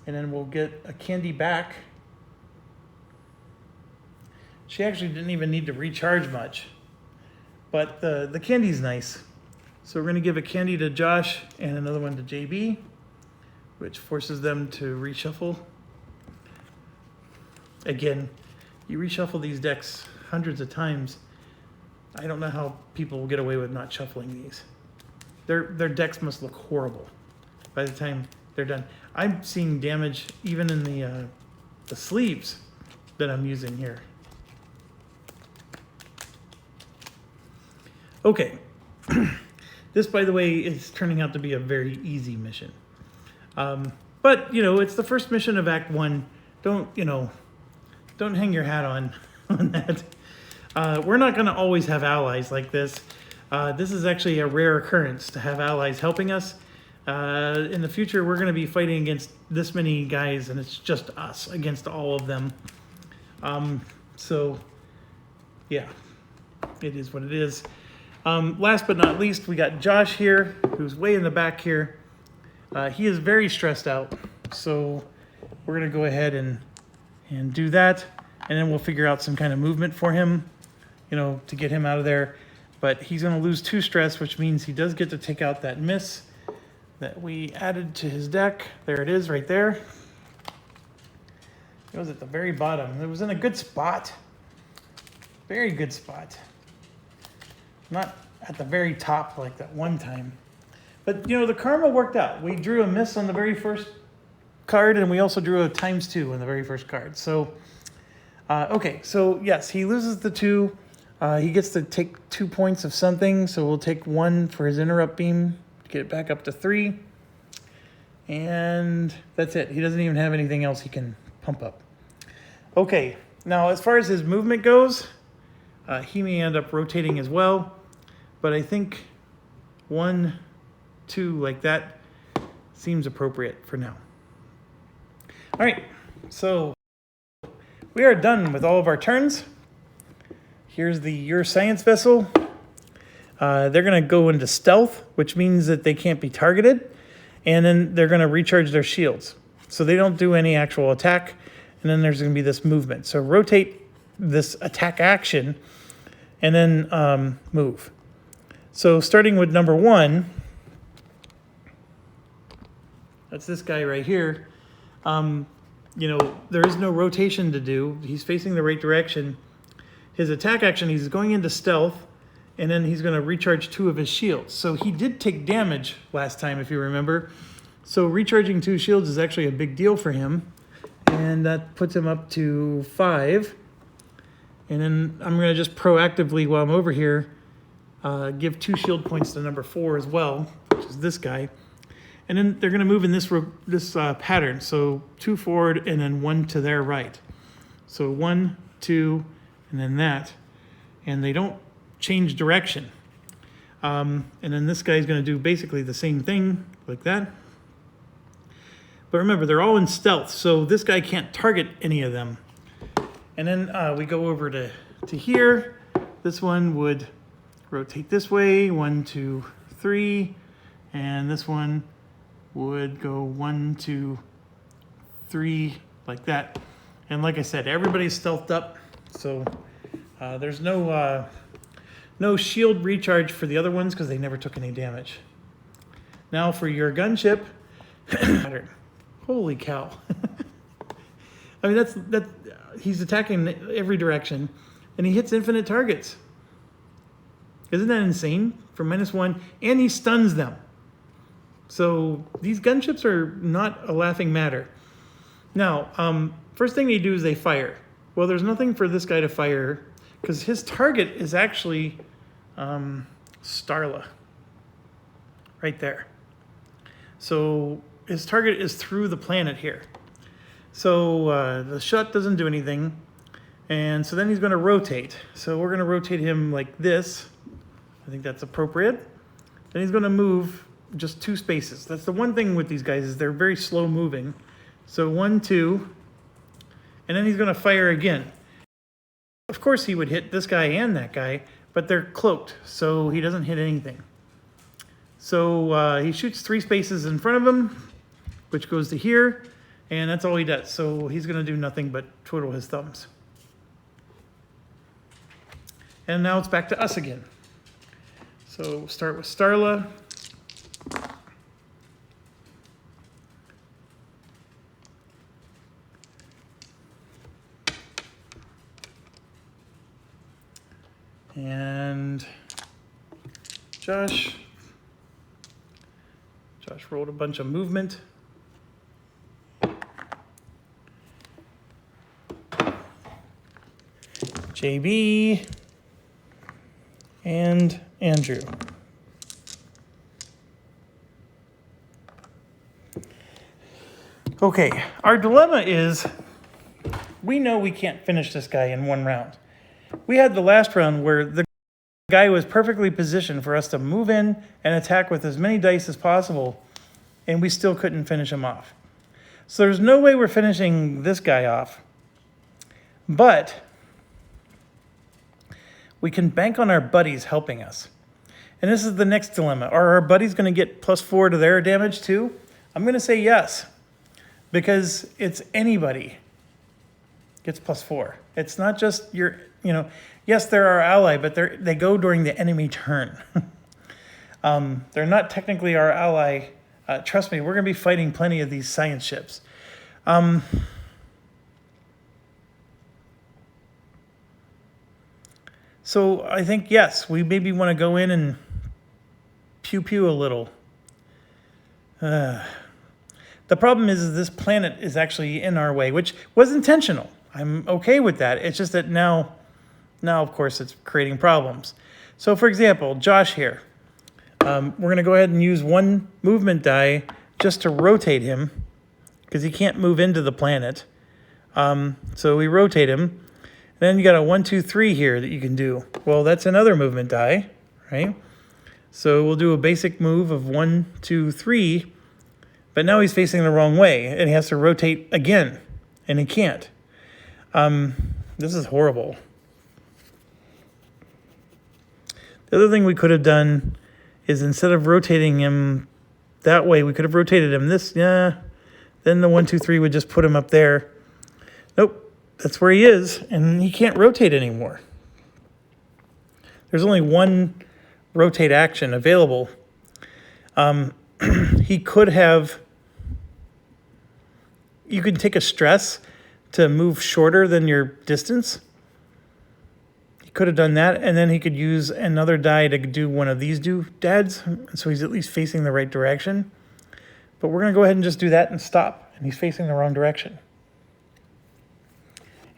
And then we'll get a candy back. She actually didn't even need to recharge much. But the candy's nice. So we're going to give a candy to Josh and another one to JB, which forces them to reshuffle. Again, you reshuffle these decks hundreds of times. I don't know how people will get away with not shuffling these. Their decks must look horrible by the time they're done. I'm seeing damage even in the sleeves that I'm using here. Okay. This, by the way, is turning out to be a very easy mission. But, you know, it's the first mission of Act 1. Don't hang your hat on that. We're not going to always have allies like this. This is actually a rare occurrence to have allies helping us. In the future, we're going to be fighting against this many guys, and it's just us against all of them. So, yeah, it is what it is. Last but not least, we got Josh here, who's way in the back here. He is very stressed out, so we're going to go ahead and do that, and then we'll figure out some kind of movement for him, to get him out of there. But he's going to lose 2 stress, which means he does get to take out that miss that we added to his deck. There it is right there. It was at the very bottom. It was in a good spot. Very good spot. Not at the very top like that one time. But, the karma worked out. We drew a miss on the very first card, and we also drew a ×2 on the very first card. So, okay. So, yes, he loses the 2. He gets to take 2 points of something. So we'll take 1 for his interrupt beam to get it back up to 3. And that's it. He doesn't even have anything else he can pump up. Okay. Now, as far as his movement goes, he may end up rotating as well. But I think 1, 2 like that seems appropriate for now. right, so we are done with all of our turns. Here's the Your Science vessel. They're going to go into stealth, which means that they can't be targeted. And then they're going to recharge their shields. So they don't do any actual attack. And then there's going to be this movement. So rotate this attack action and then move. So starting with number 1, that's this guy right here. There is no rotation to do. He's facing the right direction. His attack action, he's going into stealth, and then he's going to recharge 2 of his shields. So he did take damage last time, if you remember. So recharging 2 shields is actually a big deal for him. And that puts him up to 5. And then I'm going to just proactively, while I'm over here, give 2 shield points to number 4 as well, which is this guy. And then they're going to move in this pattern. So 2 forward and then 1 to their right. So 1, 2, and then that. And they don't change direction. And then this guy's going to do basically the same thing like that. But remember, they're all in stealth, so this guy can't target any of them. And then we go over to here. This one would rotate this way, 1, 2, 3. And this one would go 1, 2, 3, like that. And like I said, everybody's stealthed up, so there's no shield recharge for the other ones because they never took any damage. Now for your gunship, holy cow! I mean that he's attacking every direction, and he hits infinite targets. Isn't that insane? For -1, and he stuns them. So these gunships are not a laughing matter. Now, first thing they do is they fire. Well, there's nothing for this guy to fire because his target is actually Starla, right there. So his target is through the planet here. So the shot doesn't do anything. And so then he's going to rotate. So we're going to rotate him like this. I think that's appropriate. Then he's going to move just 2 spaces. That's the one thing with these guys is they're very slow moving. So 1, 2, and then he's going to fire again. Of course he would hit this guy and that guy, but they're cloaked, so he doesn't hit anything. So he shoots 3 spaces in front of him, which goes to here, and that's all he does. So he's going to do nothing but twiddle his thumbs. And now it's back to us again. So start with Starla. And Josh rolled a bunch of movement. JB and Andrew. Okay, our dilemma is we know we can't finish this guy in 1 round. We had the last round where the guy was perfectly positioned for us to move in and attack with as many dice as possible, and we still couldn't finish him off. So there's no way we're finishing this guy off. But we can bank on our buddies helping us. And this is the next dilemma. Are our buddies going to get +4 to their damage too? I'm going to say yes, because it's anybody gets +4. It's not just your, yes, they're our ally, but they go during the enemy turn. They're not technically our ally. Trust me, we're going to be fighting plenty of these science ships. So I think, yes, we maybe want to go in and pew-pew a little. The problem is this planet is actually in our way, which was intentional. I'm okay with that. It's just that now, of course, it's creating problems. So, for example, Josh here. We're going to go ahead and use 1 movement die just to rotate him because he can't move into the planet. So we rotate him. Then you got a 1, 2, 3 here that you can do. Well, that's another movement die, right? So we'll do a basic move of 1, 2, 3. But now he's facing the wrong way, and he has to rotate again, and he can't. This is horrible. The other thing we could have done is instead of rotating him that way, we could have rotated him this, yeah. Then the 1, 2, 3 would just put him up there. Nope, that's where he is, and he can't rotate anymore. There's only one rotate action available. He could have, you could take a stress to move shorter than your distance. He could have done that, and then he could use another die to do one of these doodads, so he's at least facing the right direction. But we're going to go ahead and just do that and stop, and he's facing the wrong direction.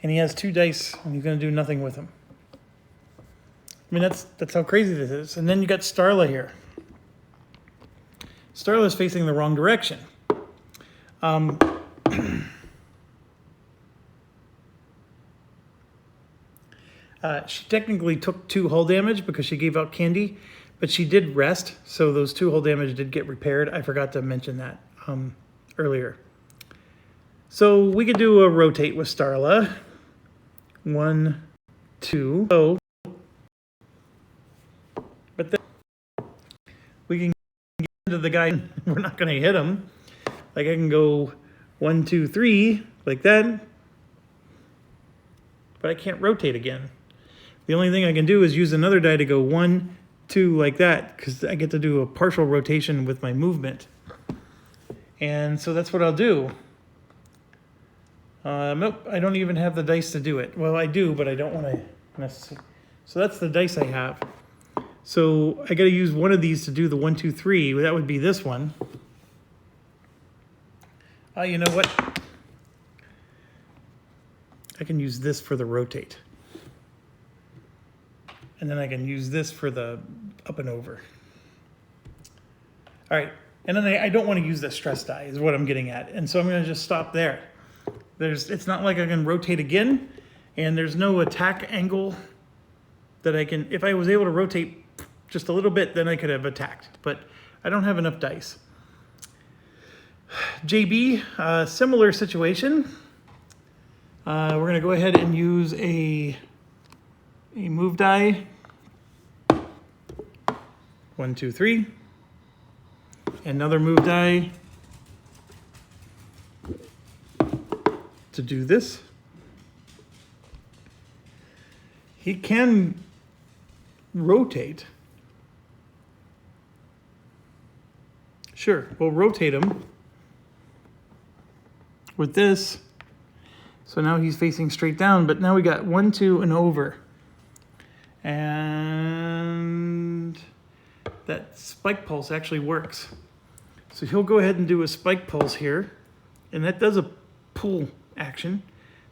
And he has 2 dice, and he's going to do nothing with them. I mean, that's how crazy this is. And then you got Starla here. Starla's facing the wrong direction. She technically took 2 hull damage because she gave out candy, but she did rest, so those 2 hull damage did get repaired. I forgot to mention that earlier. So we could do a rotate with Starla. 1, 2. Oh. But then we can get into the guy. We're not going to hit him. Like I can go 1, 2, 3 like that, but I can't rotate again. The only thing I can do is use another die to go 1, 2 like that, because I get to do a partial rotation with my movement. And so that's what I'll do. Nope, I don't even have the dice to do it. Well, I do, but I don't want to necessarily. So that's the dice I have. So I got to use one of these to do the 1, 2, 3. That would be this one. You know what? I can use this for the rotate. And then I can use this for the up and over. All right, and then I don't want to use the stress die is what I'm getting at. And so I'm going to just stop there. It's not like I can rotate again, and there's no attack angle that I can, if I was able to rotate just a little bit, then I could have attacked, but I don't have enough dice. JB, similar situation. We're going to go ahead and use a move die. 1, 2, 3. Another move die to do this. He can rotate. Sure, we'll rotate him with this. So now he's facing straight down, but now we got 1, 2, and over. And that spike pulse actually works. So he'll go ahead and do a spike pulse here, and that does a pull action.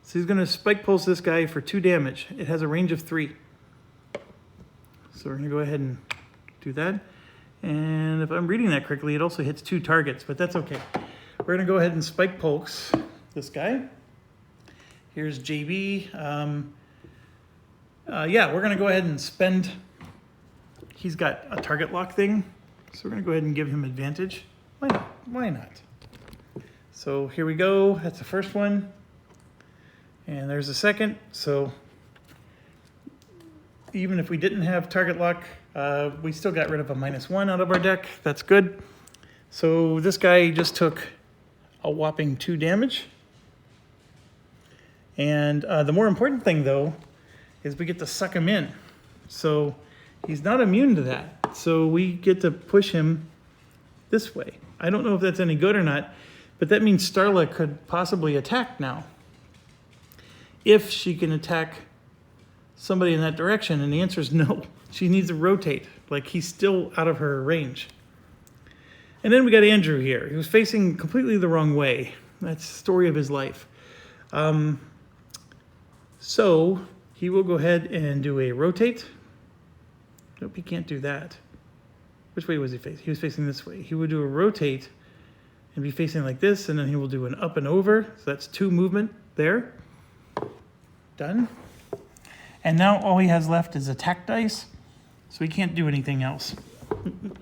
So he's going to spike pulse this guy for 2 damage. It has a range of 3. So we're going to go ahead and do that. And if I'm reading that correctly, it also hits 2 targets, but that's okay. We're going to go ahead and spike pulse this guy. Here's JB. Yeah, we're going to go ahead and spend. He's got a target lock thing, so we're going to go ahead and give him advantage. Why not? Why not? So here we go. That's the first one. And there's the second. So even if we didn't have target lock, we still got rid of a -1 out of our deck. That's good. So this guy just took a whopping 2 damage. And the more important thing, though, is we get to suck him in. So he's not immune to that. So we get to push him this way. I don't know if that's any good or not, but that means Starla could possibly attack now. If she can attack somebody in that direction, and the answer is no. She needs to rotate, like he's still out of her range. And then we got Andrew here. He was facing completely the wrong way. That's the story of his life. So he will go ahead and do a rotate. Nope, he can't do that. Which way was he facing? He was facing this way. He would do a rotate and be facing like this, and then he will do an up and over. So that's 2 movement there. Done. And now all he has left is attack dice, so he can't do anything else.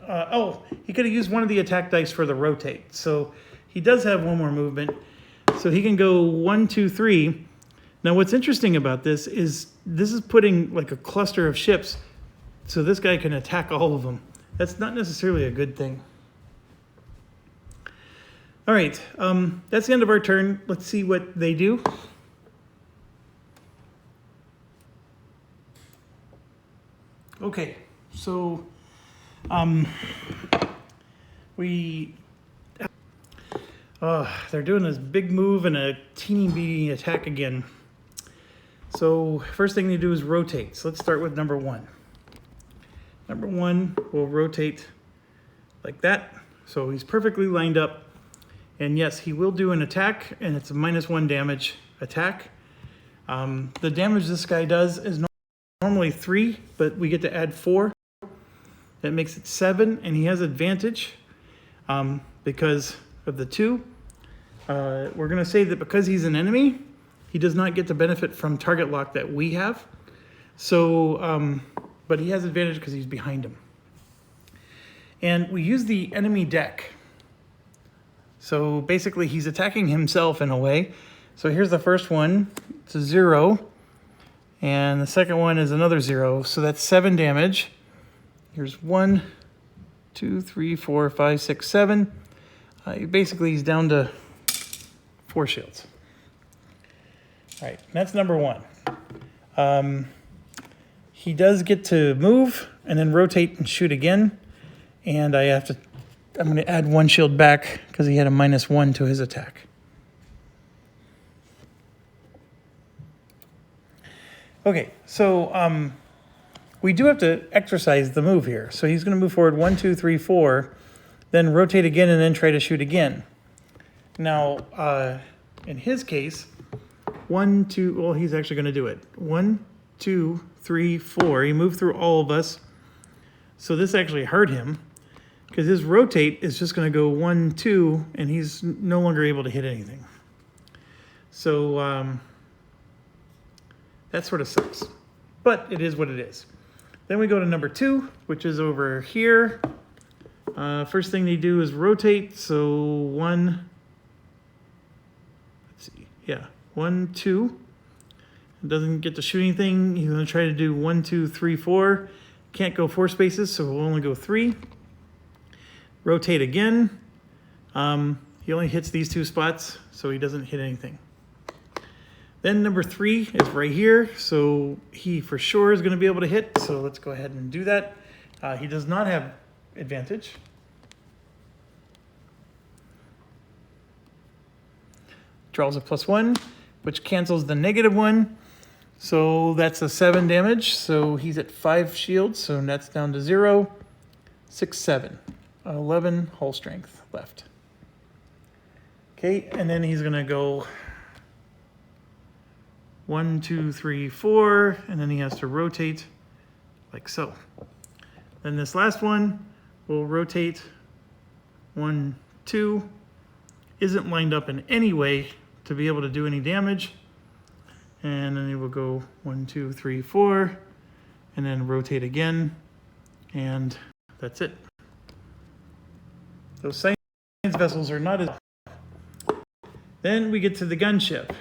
Oh, he could have used one of the attack dice for the rotate. So he does have one more movement. So he can go 1, 2, 3. Now what's interesting about this is putting like a cluster of ships so this guy can attack all of them. That's not necessarily a good thing. All right, that's the end of our turn. Let's see what they do. Okay, so they're doing this big move and a teeny beady attack again. So first thing they do is rotate. So let's start with number 1. Number 1 will rotate like that. So he's perfectly lined up. And yes, he will do an attack, and it's a -1 damage attack. The damage this guy does is normally 3, but we get to add 4. That makes it 7, and he has advantage because of the 2. We're going to say that because he's an enemy, he does not get to benefit from target lock that we have. So, but he has advantage because he's behind him. And we use the enemy deck. So basically he's attacking himself in a way. So here's the first one, it's a 0. And the second one is another 0. So that's 7 damage. Here's 1, 2, 3, 4, 5, 6, 7. Basically he's down to 4 shields. All right, that's number 1. He does get to move and then rotate and shoot again. And I'm going to add 1 shield back because he had a -1 to his attack. Okay, so we do have to exercise the move here. So he's going to move forward 1, 2, 3, 4, then rotate again and then try to shoot again. Now, in his case, 1, 2, well, he's actually going to do it. 1, 2, 3, 4. He moved through all of us. So this actually hurt him because his rotate is just going to go 1, 2, and he's no longer able to hit anything. So that sort of sucks, but it is what it is. Then we go to number 2, which is over here. First thing they do is rotate. So 1, let's see, yeah, 1, 2. Doesn't get to shoot anything. He's going to try to do 1, 2, 3, 4. Can't go 4 spaces, so we'll only go 3. Rotate again. He only hits these 2 spots, so he doesn't hit anything. Then number 3 is right here, so he for sure is going to be able to hit, so let's go ahead and do that. He does not have advantage. Draws a +1, which cancels the -1, so that's a 7 damage, so he's at 5 shields, so that's down to 0, 6, 7, 11 hull strength left. Okay, and then he's going to go 1, 2, 3, 4, and then he has to rotate like so. Then this last one will rotate 1, 2, isn't lined up in any way to be able to do any damage. And then it will go 1, 2, 3, 4, and then rotate again, and that's it. Those science vessels are not as... Then we get to the gunship,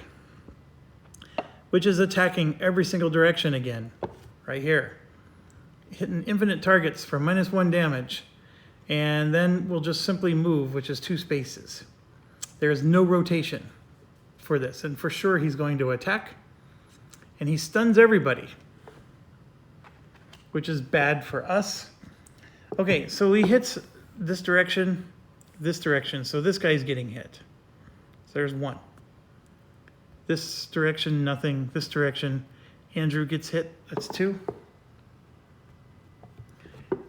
which is attacking every single direction again, right here. Hitting infinite targets for -1 damage, and then we'll just simply move, which is 2 spaces. There is no rotation for this, and for sure he's going to attack, and he stuns everybody, which is bad for us. Okay, so he hits this direction, so this guy's getting hit. So there's 1. This direction, nothing. This direction, Andrew gets hit. That's 2.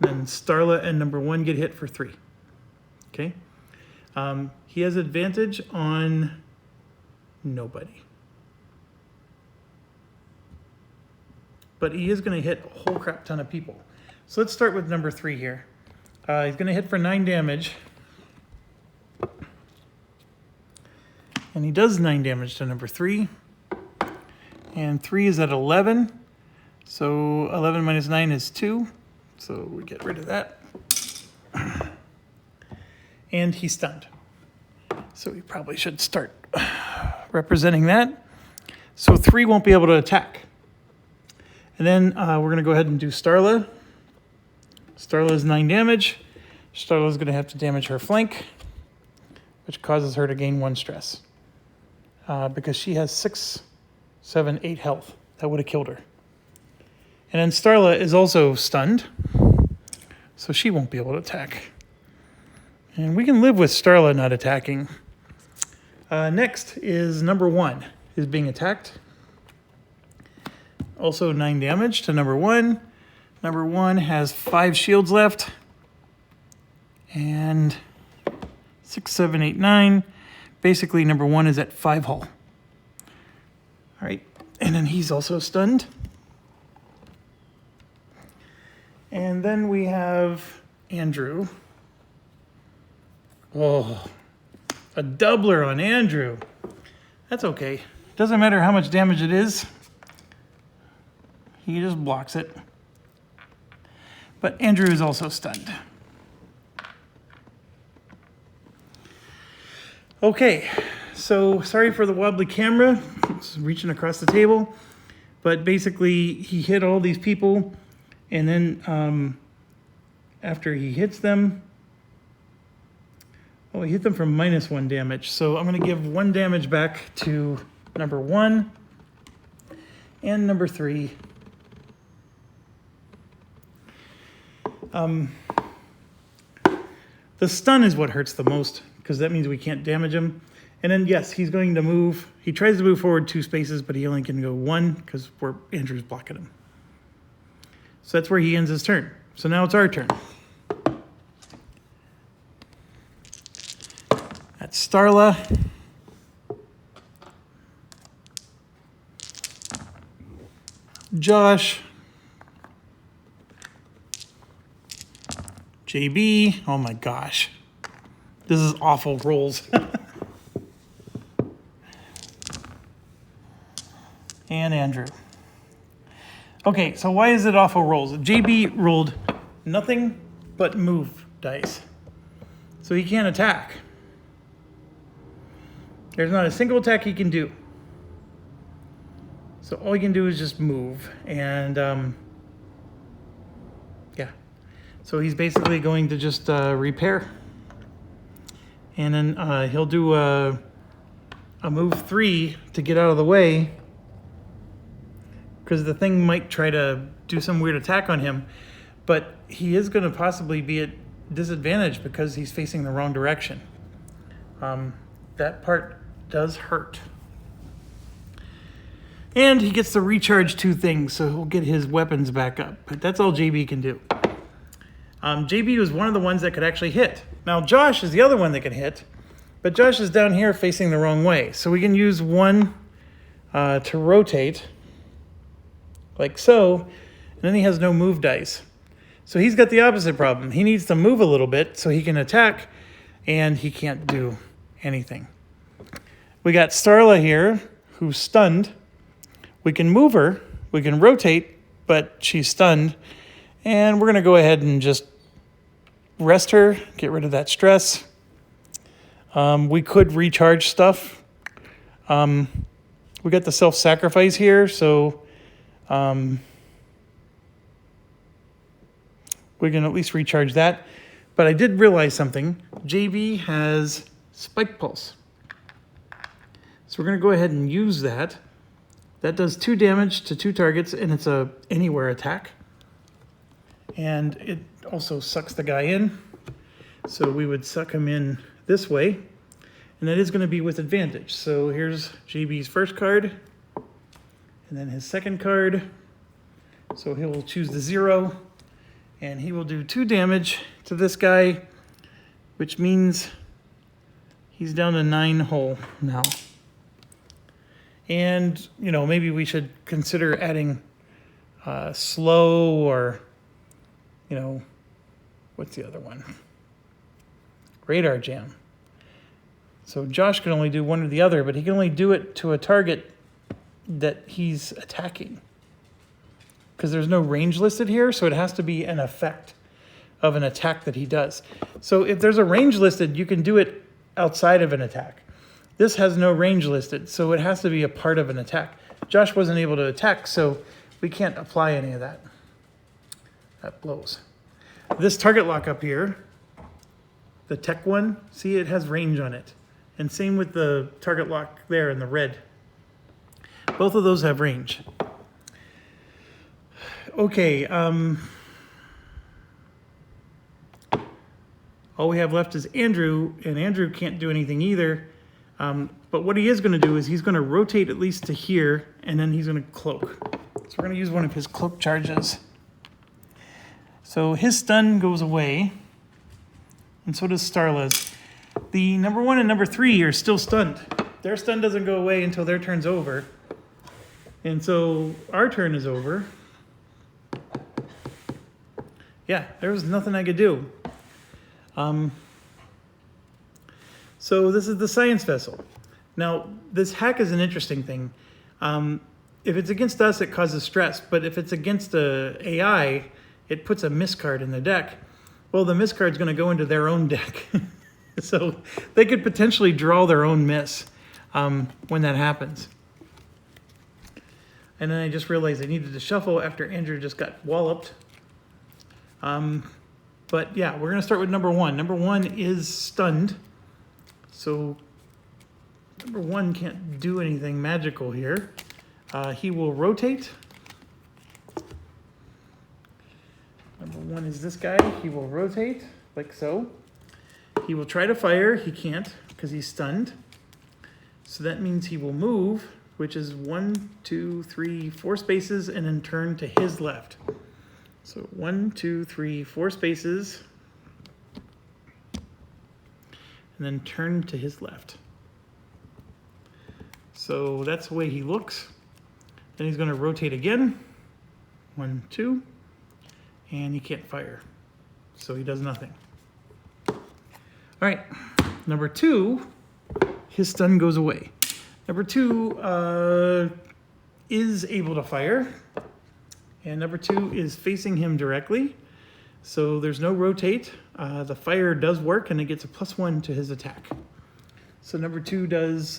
Then Starla and number 1 get hit for 3. Okay. He has advantage on nobody. But he is going to hit a whole crap ton of people. So let's start with number 3 here. He's going to hit for 9 damage. And he does 9 damage to number 3. And 3 is at 11. So 11 minus 9 is 2. So we get rid of that. And he's stunned. So we probably should start representing that. So 3 won't be able to attack. And then we're going to go ahead and do Starla. Starla is 9 damage. Starla is going to have to damage her flank, which causes her to gain 1 stress. Because she has 6, 7, 8 health. That would have killed her. And then Starla is also stunned, so she won't be able to attack. And we can live with Starla not attacking. Next is number 1 is being attacked. Also 9 damage to number 1. Number 1 has 5 shields left. And 6, 7, 8, 9. Basically, number 1 is at 5 hull. All right, and then he's also stunned. And then we have Andrew. Oh, a doubler on Andrew. That's okay. Doesn't matter how much damage it is. He just blocks it. But Andrew is also stunned. Okay, so sorry for the wobbly camera. It's reaching across the table. But basically, he hit all these people. And then after he hits them, oh, he hit them for -1 damage. So I'm going to give 1 damage back to number 1 and number 3. The stun is what hurts the most, because that means we can't damage him. And then, yes, he's going to move. He tries to move forward 2 spaces, but he only can go 1 because Andrew's blocking him. So that's where he ends his turn. So now it's our turn. That's Starla. Josh. JB. Oh my gosh. This is awful rolls. And Andrew. Okay, so why is it awful rolls? JB rolled nothing but move dice. So he can't attack. There's not a single attack he can do. So all he can do is just move. And yeah. So he's basically going to just repair. And then he'll do a move 3 to get out of the way, because the thing might try to do some weird attack on him, but he is going to possibly be at disadvantage because he's facing the wrong direction. That part does hurt. And he gets to recharge 2 things, so he'll get his weapons back up. But that's all JB can do. JB was one of the ones that could actually hit. Now Josh is the other one that can hit, but Josh is down here facing the wrong way. So we can use 1 to rotate, like so, and then he has no move dice. So he's got the opposite problem. He needs to move a little bit so he can attack, and he can't do anything. We got Starla here, who's stunned. We can move her, we can rotate, but she's stunned. And we're going to go ahead and just rest her, get rid of that stress. We could recharge stuff. We got the self-sacrifice here, so we can at least recharge that. But I did realize something. JB has Spike Pulse. So we're going to go ahead and use that. That does 2 damage to 2 targets, and it's a anywhere attack. And it also sucks the guy in. So we would suck him in this way. And that is going to be with advantage. So here's JB's first card. And then his second card. So he will choose the 0. And he will do 2 damage to this guy, which means he's down to 9 hull now. And, you know, maybe we should consider adding slow, or, you know, what's the other one? Radar jam. So Josh can only do one or the other, but he can only do it to a target that he's attacking, because there's no range listed here, so it has to be an effect of an attack that he does. So if there's a range listed, you can do it outside of an attack. This has no range listed, so it has to be a part of an attack. Josh wasn't able to attack, so we can't apply any of that. That blows. This target lock up here, the tech one, see, it has range on it. And same with the target lock there in the red. Both of those have range. Okay, all we have left is Andrew, and Andrew can't do anything either. But what he is going to do is he's going to rotate at least to here, and then he's going to cloak. So we're going to use one of his cloak charges. So his stun goes away, and so does Starla's. The number 1 and number 3 are still stunned. Their stun doesn't go away until their turn's over. And so our turn is over. Yeah, there was nothing I could do. So this is the science vessel. Now, this hack is an interesting thing. If it's against us, it causes stress. But if it's against a AI, it puts a miss card in the deck. Well, the miss card's going to go into their own deck. So they could potentially draw their own miss when that happens. And then I just realized I needed to shuffle after Andrew just got walloped. But yeah, we're going to start with number 1. Number 1 is stunned. So number 1 can't do anything magical here. He will rotate. Number 1 is this guy. He will rotate like so. He will try to fire. He can't because he's stunned. So that means he will move, which is 1, 2, 3, 4 spaces, and then turn to his left. So 1, 2, 3, 4 spaces, and then turn to his left. So that's the way he looks. Then he's going to rotate again. 1, 2, and he can't fire. So he does nothing. All right, number 2, his stun goes away. Number 2 is able to fire. And number 2 is facing him directly. So there's no rotate. The fire does work, and it gets a +1 to his attack. So number 2 does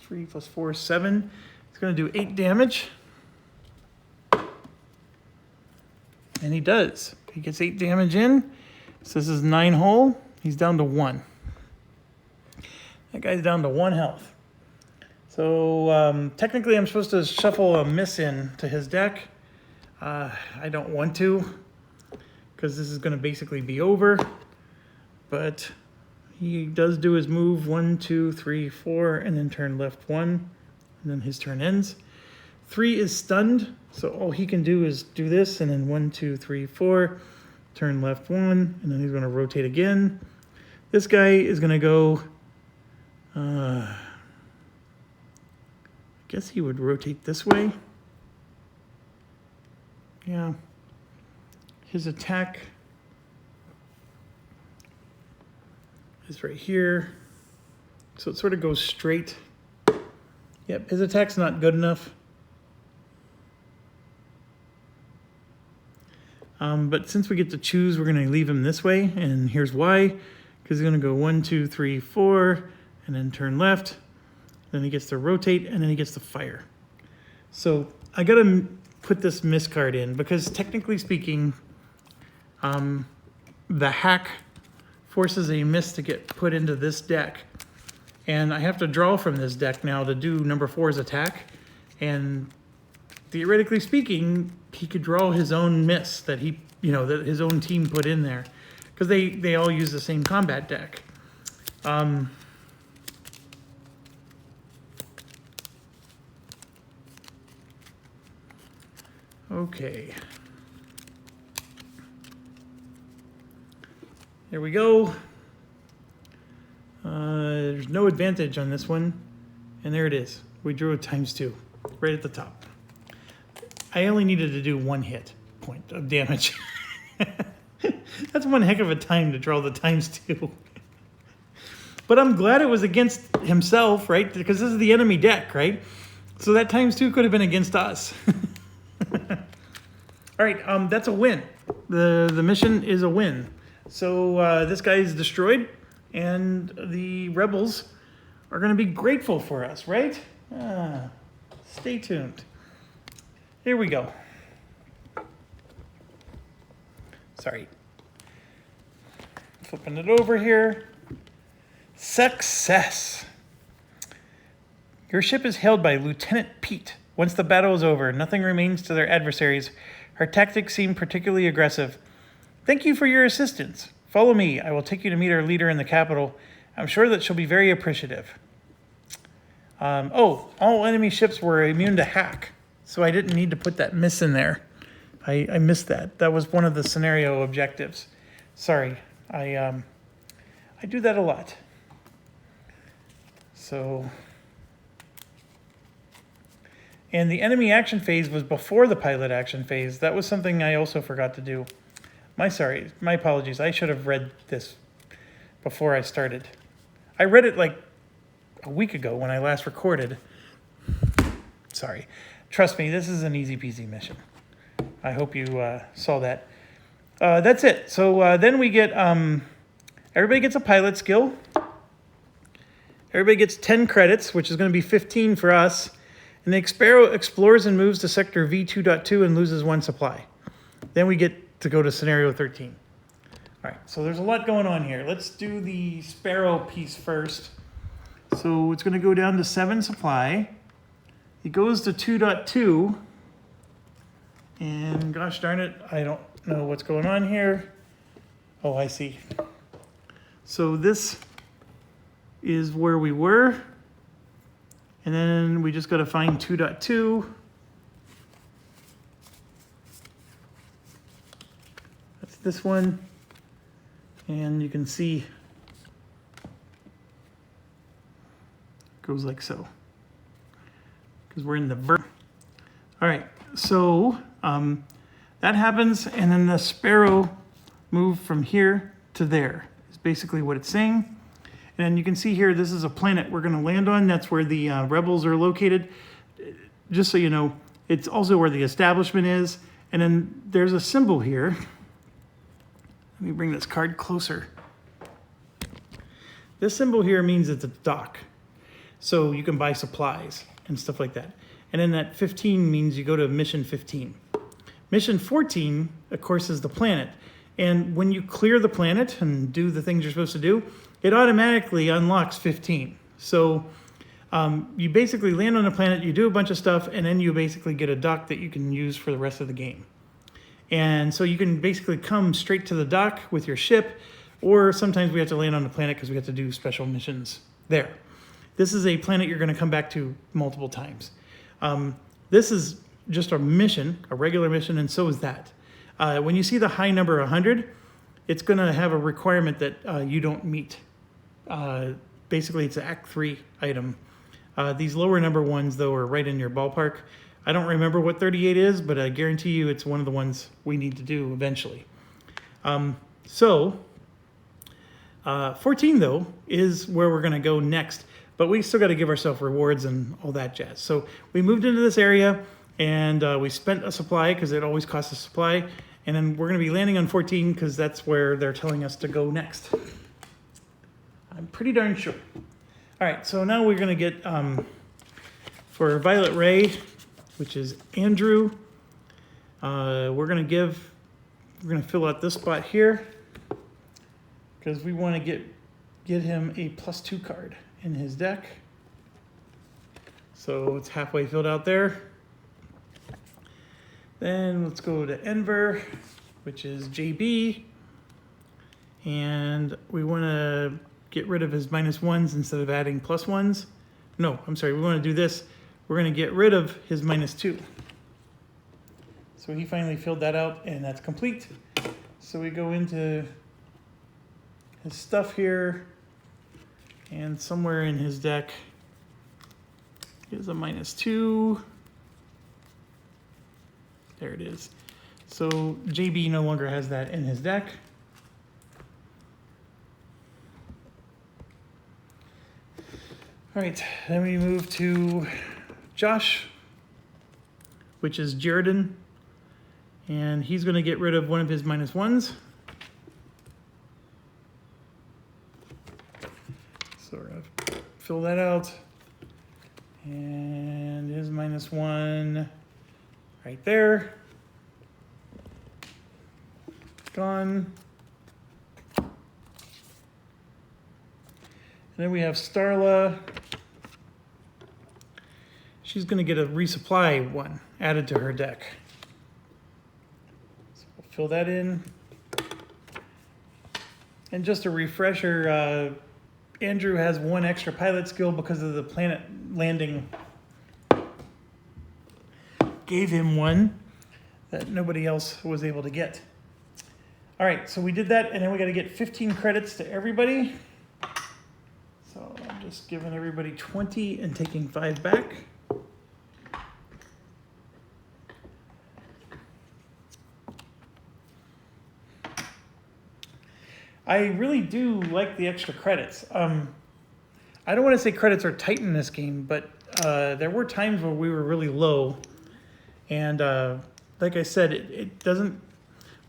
3 + 4, 7. It's going to do 8 damage. And he does. He gets 8 damage in. So this is 9 hull. He's down to 1. That guy's down to 1 health. So technically I'm supposed to shuffle a miss in to his deck. I don't want to, because this is going to basically be over. But he does do his move 1, 2, 3, 4, and then turn left 1, and then his turn ends. 3 is stunned, so all he can do is do this, and then 1, 2, 3, 4, turn left 1, and then he's going to rotate again. This guy is going to go, I guess he would rotate this way. Yeah. His attack is right here. So it sort of goes straight. Yep, his attack's not good enough. But since we get to choose, we're going to leave him this way. And here's why. Because he's going to go 1, 2, 3, 4, and then turn left. Then he gets to rotate, and then he gets to fire. So I got to put this miss card in, because technically speaking, the hack forces a miss to get put into this deck. And I have to draw from this deck now to do number 4's attack. And theoretically speaking, he could draw his own miss that he, that his own team put in there, because they all use the same combat deck. Okay. There we go. There's no advantage on this one. And there it is. We drew a ×2 right at the top. I only needed to do 1 hit point of damage. That's one heck of a time to draw the ×2. But I'm glad it was against himself, right? Because this is the enemy deck, right? So that ×2 could have been against us. All right, that's a win. The mission is a win. So this guy is destroyed. and the rebels are going to be grateful for us, right? Stay tuned. Here we go. Sorry. Flipping it over here. Success. Your ship is hailed by Lieutenant Pete. Once the battle is over, nothing remains to their adversaries. Her tactics seem particularly aggressive. Thank you for your assistance. Follow me. I will take you to meet our leader in the capital. I'm sure that she'll be very appreciative. All enemy ships were immune to hack, so I didn't need to put that miss in there. I missed that. That was one of the scenario objectives. Sorry, I do that a lot. So, and the enemy action phase was before the pilot action phase. That was something I also forgot to do. My apologies. I should have read this before I started. I read it like a week ago when I last recorded. Sorry. Trust me, this is an easy peasy mission. I hope you saw that. That's it. So then we get, everybody gets a pilot skill. Everybody gets 10 credits, which is going to be 15 for us. And the Akarios explores and moves to sector V2.2 and loses 1 supply. Then we get to go to scenario 13. All right, so there's a lot going on here. Let's do the Sparrow piece first. So it's going to go down to 7 supply. It goes to 2.2. And gosh darn it, I don't know what's going on here. Oh, I see. So this is where we were. And then we just got to find 2.2. That's this one. And you can see it goes like so. Because we're in the verb. All right, so that happens, and then the Sparrow moved from here to there, is basically what it's saying. And you can see here, this is a planet we're going to land on. That's where the rebels are located. Just so you know, it's also where the establishment is. And then there's a symbol here. Let me bring this card closer. This symbol here means it's a dock. So you can buy supplies and stuff like that. And then that 15 means you go to mission 15. Mission 14, of course, is the planet. And when you clear the planet and do the things you're supposed to do, it automatically unlocks 15. So you basically land on a planet, you do a bunch of stuff, and then you basically get a dock that you can use for the rest of the game. And so you can basically come straight to the dock with your ship, or sometimes we have to land on the planet because we have to do special missions there. This is a planet you're going to come back to multiple times. This is just a mission, a regular mission, and so is that. When you see the high number 100, it's going to have a requirement that you don't meet. Basically, it's an Act 3 item. These lower number ones, though, are right in your ballpark. I don't remember what 38 is, but I guarantee you it's one of the ones we need to do eventually. 14, though, is where we're going to go next. But we still got to give ourselves rewards and all that jazz. So we moved into this area, and we spent a supply because it always costs a supply. And then we're going to be landing on 14 because that's where they're telling us to go next. I'm pretty darn sure. All right, so now we're going to get, for Violet Ray, which is Andrew, we're going to fill out this spot here because we want to get him a +2 card in his deck. So it's halfway filled out there. Then let's go to Enver, which is JB. And we want to get rid of his -1s instead of adding +1s. No, I'm sorry, we want to do this. We're going to get rid of his -2. So he finally filled that out, and that's complete. So we go into his stuff here, and somewhere in his deck is a -2. There it is. So JB no longer has that in his deck. All right, then we move to Josh, which is Jaredon, and he's going to get rid of one of his -1s. fill that out. And his -1 right there. Gone. And then we have Starla. She's going to get a resupply one added to her deck. So we'll fill that in. And just a refresher, Andrew has 1 extra pilot skill because of the planet landing. Gave him 1 that nobody else was able to get. All right, so we did that, and then we got to get 15 credits to everybody. So I'm just giving everybody 20 and taking 5 back. I really do like the extra credits. I don't want to say credits are tight in this game, but there were times where we were really low. And like I said, it doesn't,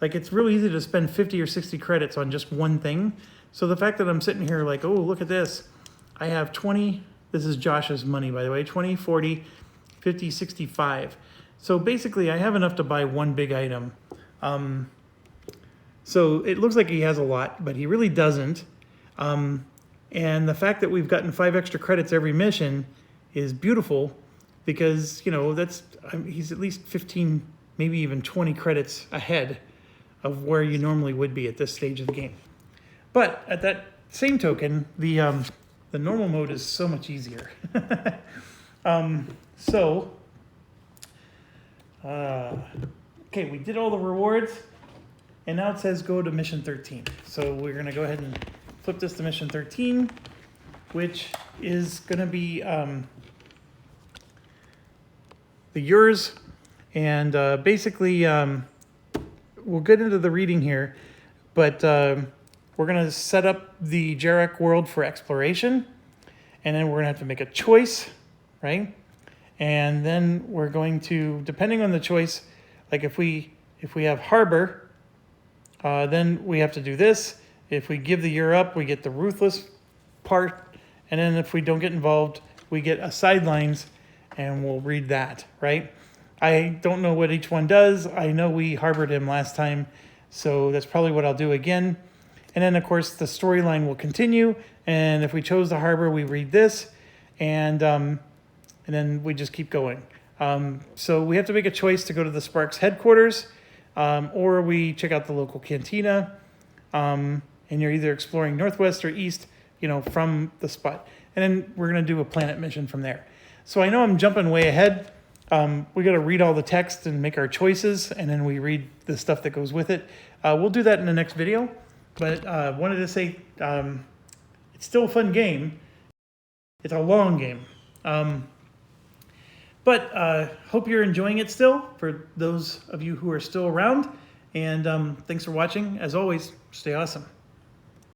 like it's really easy to spend 50 or 60 credits on just one thing. So the fact that I'm sitting here like, oh, look at this. I have 20, this is Josh's money, by the way, 20, 40, 50, 65. So basically I have enough to buy one big item. So it looks like he has a lot, but he really doesn't. And the fact that we've gotten 5 extra credits every mission is beautiful because, you know, he's at least 15, maybe even 20 credits ahead of where you normally would be at this stage of the game. But at that same token, the normal mode is so much easier. Okay, we did all the rewards. And now it says go to mission 13. So we're going to go ahead and flip this to mission 13, which is going to be the yours. And basically, we'll get into the reading here, but we're going to set up the Jarek world for exploration. And then we're going to have to make a choice, right? And then we're going to, depending on the choice, like if we have harbor, then we have to do this. If we give the year up, we get the ruthless part. And then if we don't get involved, we get a sidelines and we'll read that, right? I don't know what each one does. I know we harbored him last time, so that's probably what I'll do again. And then, of course, the storyline will continue. And if we chose the harbor, we read this. And then we just keep going. So we have to make a choice to go to the Sparks headquarters. Or we check out the local cantina, and you're either exploring northwest or east, you know, from the spot. And then we're going to do a planet mission from there. So I know I'm jumping way ahead. We got to read all the text and make our choices, and then we read the stuff that goes with it. We'll do that in the next video. But wanted to say it's still a fun game. It's a long game. But hope you're enjoying it still, for those of you who are still around. And thanks for watching. As always, stay awesome.